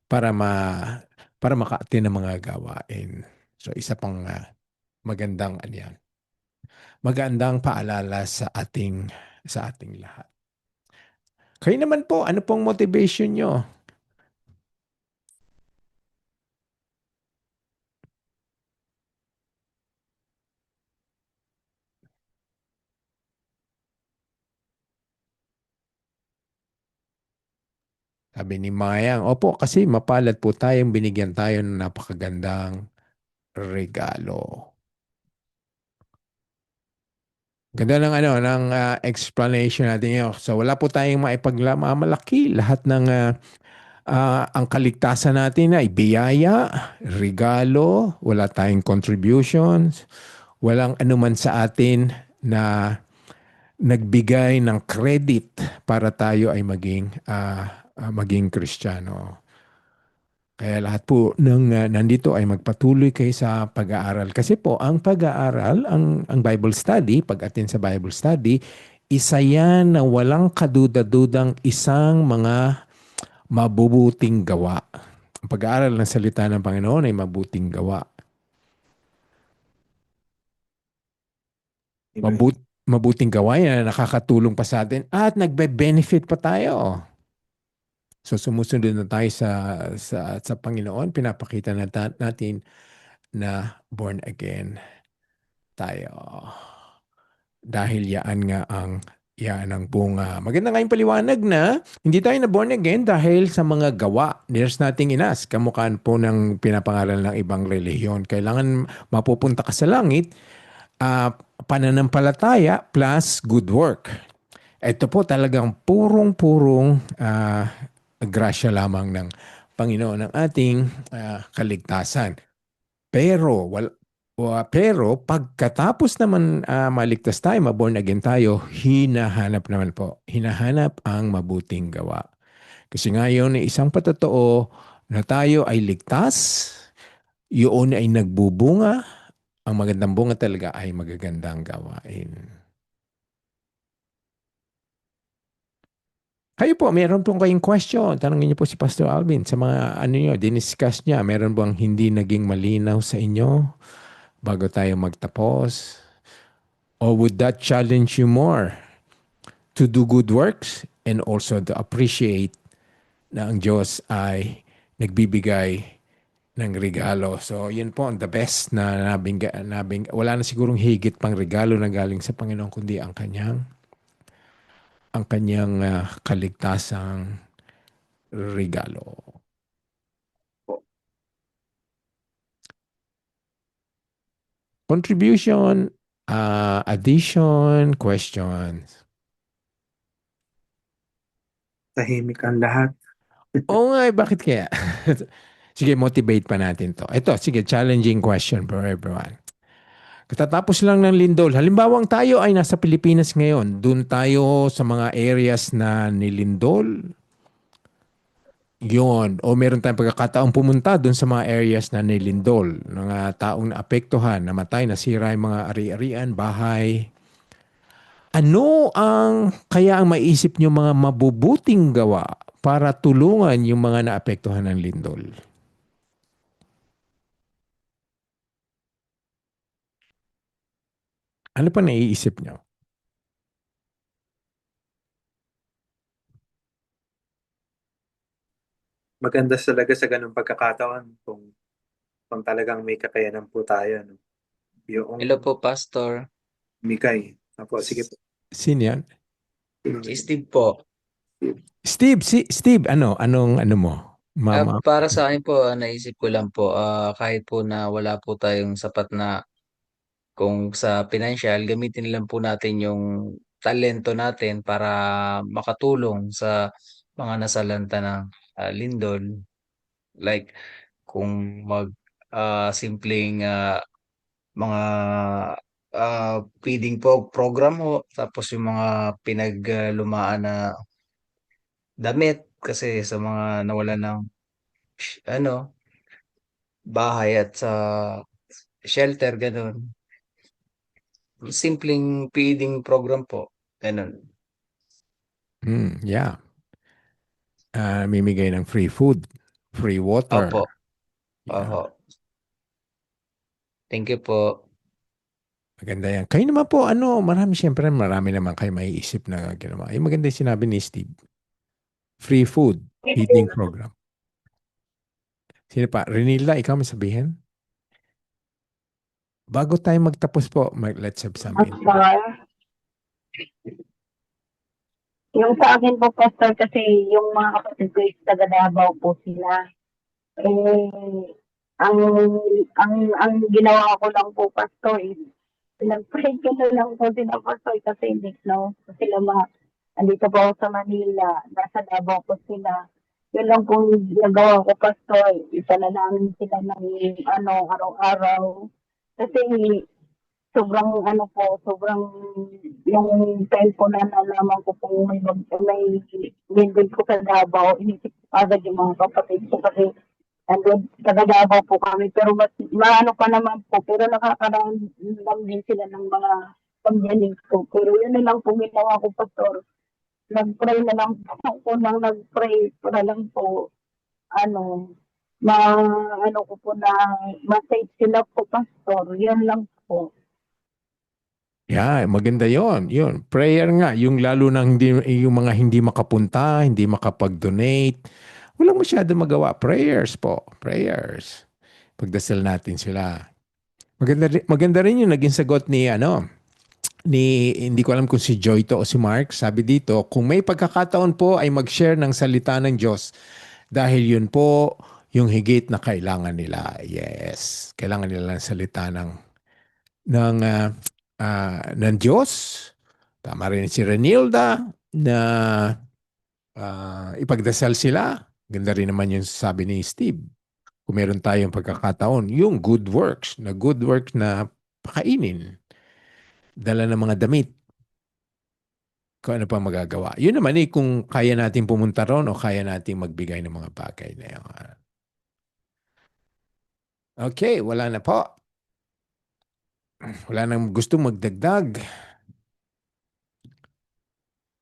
para maka-attend ng mga gawain. So isa pang magandang magandang paalala sa ating lahat. Kayo naman po, ano pong motivation nyo? Sabi ni Mayang, opo, kasi mapalad po tayong binigyan tayo ng napakagandang regalo. Ganda ng ng explanation natin ngayon. So wala po tayong maipagmamalaki. Lahat ng ang kaligtasan natin ay biyaya, regalo, wala tayong contributions, walang anuman sa atin na nagbigay ng credit para tayo ay maging Kristiyano. Kaya lahat po ng nandito ay magpatuloy kayo sa pag-aaral. Kasi po ang pag-aaral, ang Bible study, pag-attend sa Bible study, isa yan na walang kaduda-dudang isang mga mabubuting gawa. Ang pag-aaral ng salita ng Panginoon ay mabuting gawa. Mabuting gawa yan na nakakatulong pa sa atin at nagbe-benefit pa tayo. So sumusunod na tayo sa Panginoon, pinapakita natin na born again tayo. Dahil yan ang bunga. Maganda nga yung paliwanag na hindi tayo na born again dahil sa mga gawa. There's nothing in us. Kamukhaan po ng pinapangaral ng ibang relihiyon. Kailangan mapupunta ka sa langit, pananampalataya plus good work. Ito po talagang purong grasya lamang ng Panginoon ng ating kaligtasan. Pero pagkatapos naman maligtas tayo, maborn again tayo, hinahanap ang mabuting gawa. Kasi ngayon isang patotoo na tayo ay ligtas, yun ay nagbubunga, ang magandang bunga talaga ay magagandang gawain. Kayo po, meron pong kayong question. Tanungin niyo po si Pastor Alvin sa mga diniscuss niya. Meron bang hindi naging malinaw sa inyo bago tayo magtapos? Or would that challenge you more to do good works and also to appreciate na ang Diyos ay nagbibigay ng regalo. So, yun po ang the best na wala na sigurong higit pang regalo na galing sa Panginoon kundi ang kanyang kaligtasang regalo. Contribution, addition, questions. Tahimik ang lahat. Oo nga, bakit kaya? Sige, motivate pa natin to. Ito, sige, challenging question for everyone. Katatapos lang ng lindol. Halimbawa, tayo ay nasa Pilipinas ngayon. Doon tayo sa mga areas na nilindol. Yun. O meron tayong pagkakataong pumunta doon sa mga areas na nilindol. Mga taong naapektuhan, namatay, nasira yung mga ari-arian, bahay. Ano ang kaya ang maisip nyo mga mabubuting gawa para tulungan yung mga naapektuhan ng lindol? Ano pa naiisip nyo? Maganda talaga sa ganung pagkakataon kung talagang may kakayanan po tayo. No? Yung Hello po, Pastor. Mikay. Apo, sige po. Sino yan? Si Steve po. Steve, anong mo? Mama. Para sa akin po, naisip ko lang po, kahit po na wala po tayong sapat na kung sa financial, gamitin lang po natin yung talento natin para makatulong sa mga nasalanta ng lindol. Like, kung simpleng mga feeding po program ho, tapos yung mga pinaglumaan na damit kasi sa mga nawalan ng ano bahay at sa shelter ganun. Simpleng feeding program po. Ganun. Yeah. Mimigay ng free food, free water. Opo. Yeah. Oho. Thank you po. Maganda yan. Kayo naman po, marami naman kayo maiisip na ginawa. Yung maganda yung sinabi ni Steve. Free food, feeding program. Sino pa? Renilda, ikaw may sabihin? Bago tayo magtapos po, let's have some Pastor, yung sa akin po, Pastor, kasi yung mga kapatid ko is taga Davao po sila. Ang, ang ginawa ko lang po, Pastor, is pinag-pray ko na lang po sila, Pastor, kasi hindi na sila andito po ako sa Manila, nasa Davao po sila. Yun lang po yung nagawa ko, Pastor. Isa na namin sila ng araw-araw. Kasi sobrang yung time po na nalaman ko po may lindol ko sa Davao, inisip ko agad yung mga kapatid ko kasi andun taga Davao po kami, pero maano pa naman po, pero nakakaramdam din sila ng mga pagyanig ko. Pero yun na lang po ginawa ko, Pastor. Nag-pray na lang po ako nag-pray para lang po, ko po na ma-save sila po, Pastor. Yan lang po. Yeah, maganda yon. Yun. Prayer nga. Yung lalo na yung mga hindi makapunta, hindi makapag-donate. Walang masyado magawa. Prayers po. Prayers. Pagdasal natin sila. Maganda rin yung naging sagot ni hindi ko alam kung si Joy to o si Mark. Sabi dito, kung may pagkakataon po ay mag-share ng salita ng Diyos dahil yun po yung higit na kailangan nila. Yes. Kailangan nila ng salita ng Diyos. Tama rin si Renilda na ipagdasal sila. Ganda rin naman yung sabi ni Steve. Kung meron tayong pagkakataon, yung good works na pakainin. Dala ng mga damit. Kung ano pa magagawa. Yun naman kung kaya natin pumunta ron o kaya natin magbigay ng mga bagay na yun. Okay, wala na po. Wala nang gusto magdagdag.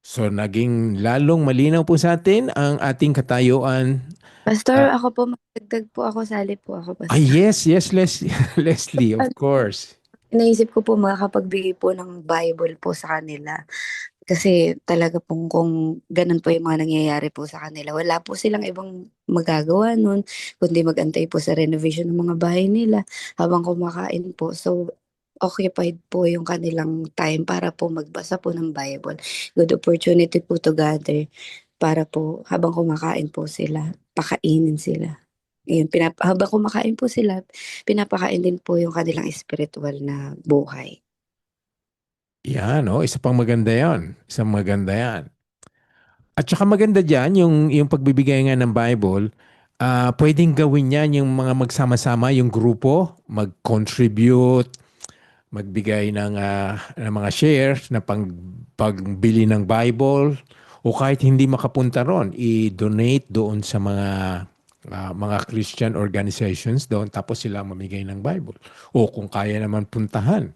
So, naging lalong malinaw po sa atin ang ating katayuan. Pastor, ako po, magdagdag po ako, sali po ako, Pastor. Yes, Leslie, of course. Naisip ko po makakapagbigay po ng Bible po sa kanila. Kasi talaga pong kung ganun po yung mga nangyayari po sa kanila, wala po silang ibang magagawa nun, kundi mag-antay po sa renovation ng mga bahay nila habang kumakain po. So, occupied po yung kanilang time para po magbasa po ng Bible. Good opportunity po to gather para po habang kumakain po sila, pakainin sila. Ayun, habang kumakain po sila, pinapakain din po yung kanilang spiritual na buhay. Yan, oh, isa pang maganda yan. Isang maganda yan. At saka maganda dyan, yung pagbibigay nga ng Bible, pwedeng gawin yan yung mga magsama-sama, yung grupo, mag-contribute, magbigay ng mga shares na pagbili ng Bible, o kahit hindi makapunta ron, i-donate doon sa mga Christian organizations doon, tapos sila mamigay ng Bible. O kung kaya naman puntahan,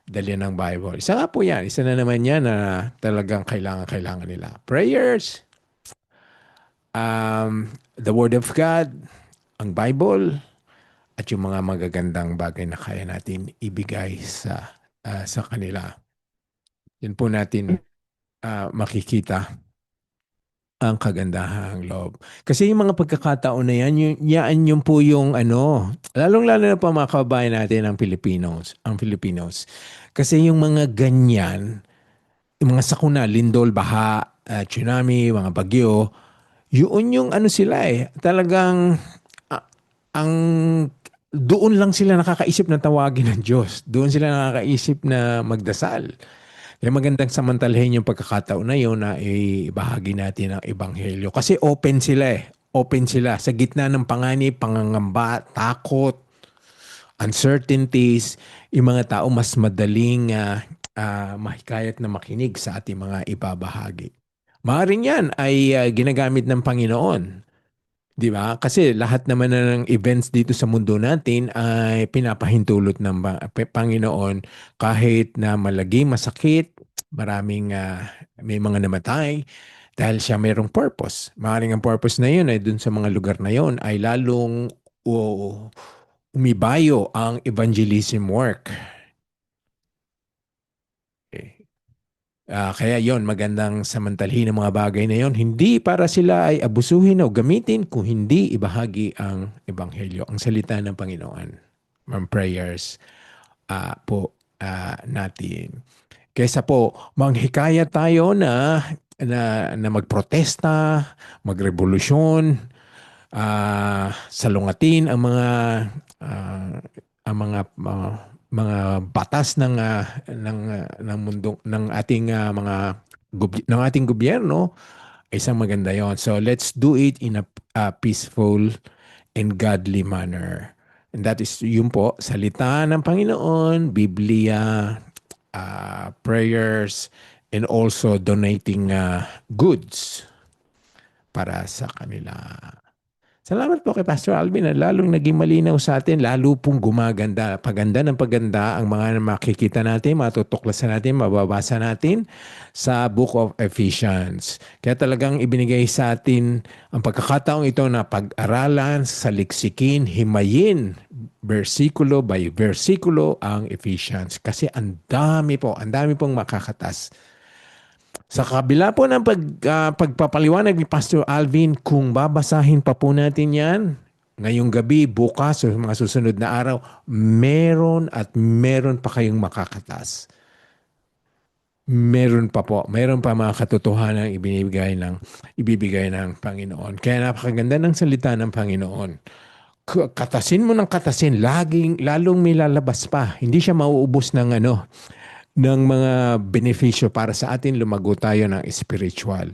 dali ng Bible. Isa nga po yan. Isa na naman yan na talagang kailangan nila. Prayers, the Word of God, ang Bible, at yung mga magagandang bagay na kaya natin ibigay sa kanila. Yan po natin makikita ang kagandahang loob. Kasi yung mga pagkakataon na yan yung po yung lalong-lalo na po mga kababayan natin ang Filipinos. Kasi yung mga ganyan, yung mga sakuna, lindol, baha, tsunami, mga bagyo, yun yung sila talagang ang doon lang sila nakakaisip na tawagin ng Diyos. Doon sila nakakaisip na magdasal. Kaya magandang samantalahin yung pagkakataon na yun na ibahagi natin ang ebanghelyo. Kasi open sila Open sila. Sa gitna ng panganib, pangangamba, takot, uncertainties, yung mga tao mas madaling mahikayat na makinig sa ating mga ibabahagi. Maaaring yan ay ginagamit ng Panginoon. Di ba? Kasi lahat naman ng events dito sa mundo natin ay pinapahintulot ng Panginoon kahit na malaging masakit, maraming may mga namatay dahil siya mayroong purpose. Maaaring ang purpose na yun ay dun sa mga lugar na yun ay lalong umibayo ang evangelism work. Okay. Kaya yon magandang samantalhin ng mga bagay na yon. Hindi para sila ay abusuhin o gamitin kung hindi ibahagi ang ebanghelyo, ang salita ng Panginoon. Mga prayers po natin. Kaysa po, manghikaya tayo na magprotesta, magrevolusyon, salungatin ang mga batas ng mundo ng ating ng ating gobyerno, isang maganda 'yon. So let's do it in a peaceful and godly manner. And that is yun po, salita ng Panginoon, Biblia, prayers, and also donating goods para sa kanila. Salamat po kay Pastor Alvin na lalong naging malinaw sa atin, lalo pong gumaganda, paganda ng paganda ang mga makikita natin, matutuklasan natin, mababasa natin sa Book of Ephesians. Kaya talagang ibinigay sa atin ang pagkakataong ito na pag-aralan, saliksikin, himayin, versikulo by versikulo ang Ephesians. Kasi ang dami pong makakatas. Sa kabila po ng pagpapaliwanag ni Pastor Alvin, kung babasahin pa po natin yan, ngayong gabi, bukas, o mga susunod na araw, meron pa kayong makakatas. Meron pa po. Meron pa mga katotohanan ibibigay ng Panginoon. Kaya napakaganda ng salita ng Panginoon. Katasin mo ng katasin, lalong may lalabas pa. Hindi siya mauubos ng ng mga benepisyo para sa atin, lumago tayo ng spiritual.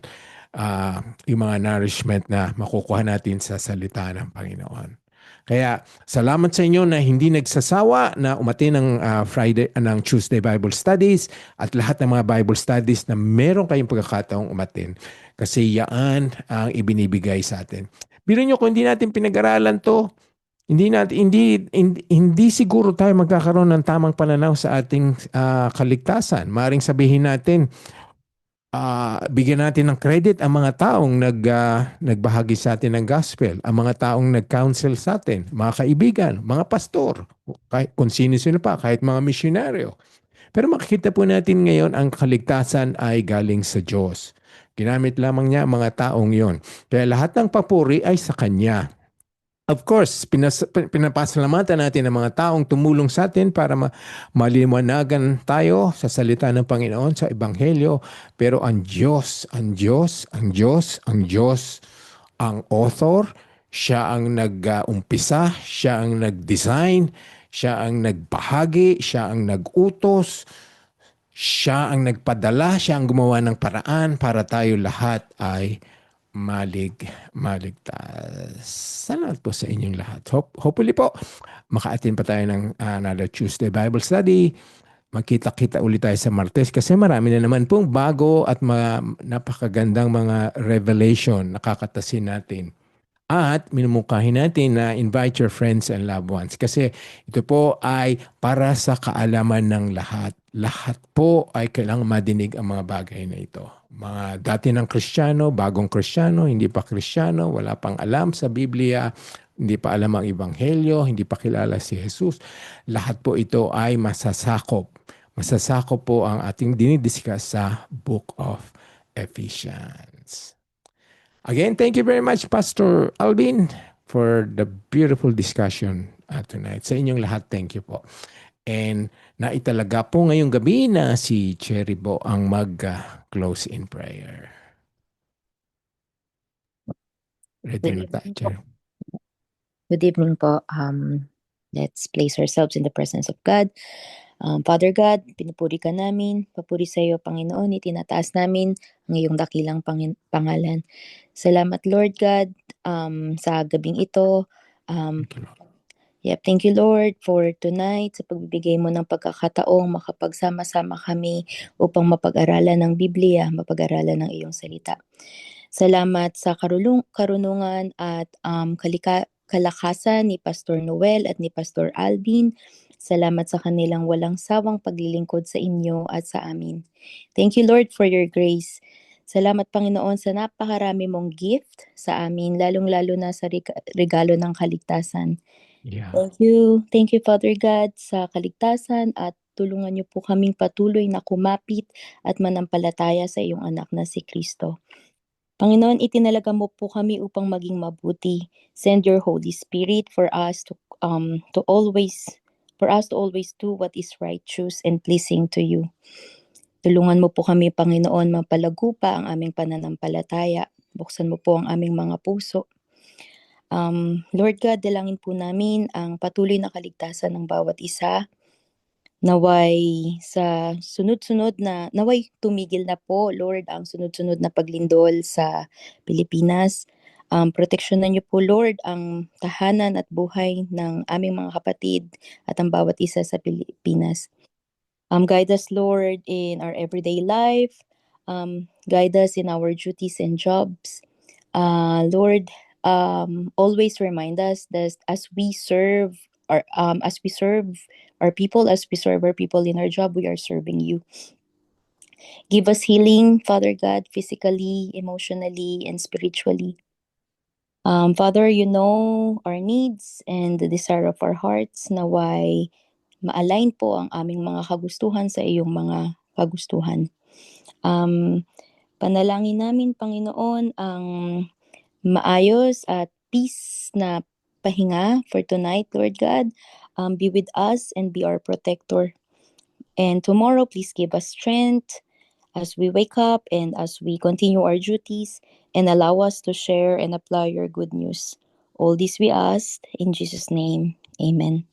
Yung mga nourishment na makukuha natin sa salita ng Panginoon. Kaya salamat sa inyo na hindi nagsasawa na umatin ng Tuesday Bible Studies at lahat ng mga Bible Studies na meron kayong pagkakataong umatin. Kasi yan ang ibinibigay sa atin. Biro nyo kung hindi natin pinag-aralan to, hindi siguro tayo magkakaroon ng tamang pananaw sa ating kaligtasan. Maring sabihin natin, bigyan natin ng credit ang mga taong nagbahagi sa atin ng gospel, ang mga taong nag-counsel sa atin, mga kaibigan, mga pastor, kahit kung sino-sino pa, kahit mga misyonaryo. Pero makikita po natin ngayon ang kaligtasan ay galing sa Diyos. Ginamit lamang niya ang mga taong yon. Kaya lahat ng papuri ay sa Kanya. Of course, pinapasalamatan natin ang mga taong tumulong sa atin para maliwanagan tayo sa salita ng Panginoon, sa Ebanghelyo. Pero ang Diyos, ang author, siya ang nag-umpisa, siya ang nag-design, siya ang nagbahagi, siya ang nag-utos, siya ang nagpadala, siya ang gumawa ng paraan para tayo lahat ay maligtas. Salamat po sa inyong lahat. Hopefully po, maka-attend pa tayo ng another Tuesday Bible Study. Magkita-kita ulit tayo sa Martes kasi marami na naman pong bago at napakagandang mga revelation na kakatasin natin. At minumungkahin natin na invite your friends and loved ones kasi ito po ay para sa kaalaman ng lahat. Lahat po ay kailangang madinig ang mga bagay na ito. Mga dati ng Kristiyano, bagong Kristiyano, hindi pa Kristiyano, wala pang alam sa Biblia, hindi pa alam ang Ebanghelyo, hindi pa kilala si Jesus. Lahat po ito ay masasakop. Masasakop po ang ating dinidiscuss sa Book of Ephesians. Again, thank you very much, Pastor Alvin, for the beautiful discussion tonight. Sa inyong lahat, thank you po. And naitalaga po ngayong gabi na si Cherry Bo ang mag-close in prayer. Ready na tayo, Cherry. Good evening po. Let's place ourselves in the presence of God. Father God, pinupuri ka namin. Papuri sa iyo, Panginoon. Itinataas namin ang iyong dakilang pangalan. Salamat, Lord God, sa gabing ito. Thank you, Lord, for tonight, sa pagbibigay mo ng pagkakataong makapagsama-sama kami upang mapag-aralan ng Biblia, mapag-aralan ng iyong salita. Salamat sa karunungan at kalakasan ni Pastor Noel at ni Pastor Alvin. Salamat sa kanilang walang sawang paglilingkod sa inyo at sa amin. Thank you, Lord, for your grace. Salamat, Panginoon, sa napakarami mong gift sa amin, lalong-lalo na sa regalo ng kaligtasan. Yeah. Thank you, Father God, sa kaligtasan at tulungan niyo po kaming patuloy na kumapit at manampalataya sa iyong anak na si Kristo. Panginoon, itinalaga mo po kami upang maging mabuti. Send your Holy Spirit for us to always do what is righteous and pleasing to you. Tulungan mo po kami, Panginoon, mapalago pa ang aming pananampalataya. Buksan mo po ang aming mga puso. Lord God, dalangin po namin ang patuloy na kaligtasan ng bawat isa. Naway tumigil na po, Lord, ang sunod-sunod na paglindol sa Pilipinas. Proteksyonan niyo po, Lord, ang tahanan at buhay ng aming mga kapatid at ang bawat isa sa Pilipinas. Guide us, Lord, in our everyday life. Guide us in our duties and jobs. Lord, always remind us that as we serve our people in our job, we are serving you. Give us healing, Father God, physically, emotionally, and spiritually. Father, you know our needs and the desire of our hearts. Naway ma-align po ang aming mga kagustuhan sa iyong mga kagustuhan. Panalangin namin, Panginoon, ang maayos at peace na pahinga for tonight, Lord God. Be with us and be our protector. And tomorrow, please give us strength as we wake up and as we continue our duties, and allow us to share and apply your good news. All this we ask in Jesus' name. Amen.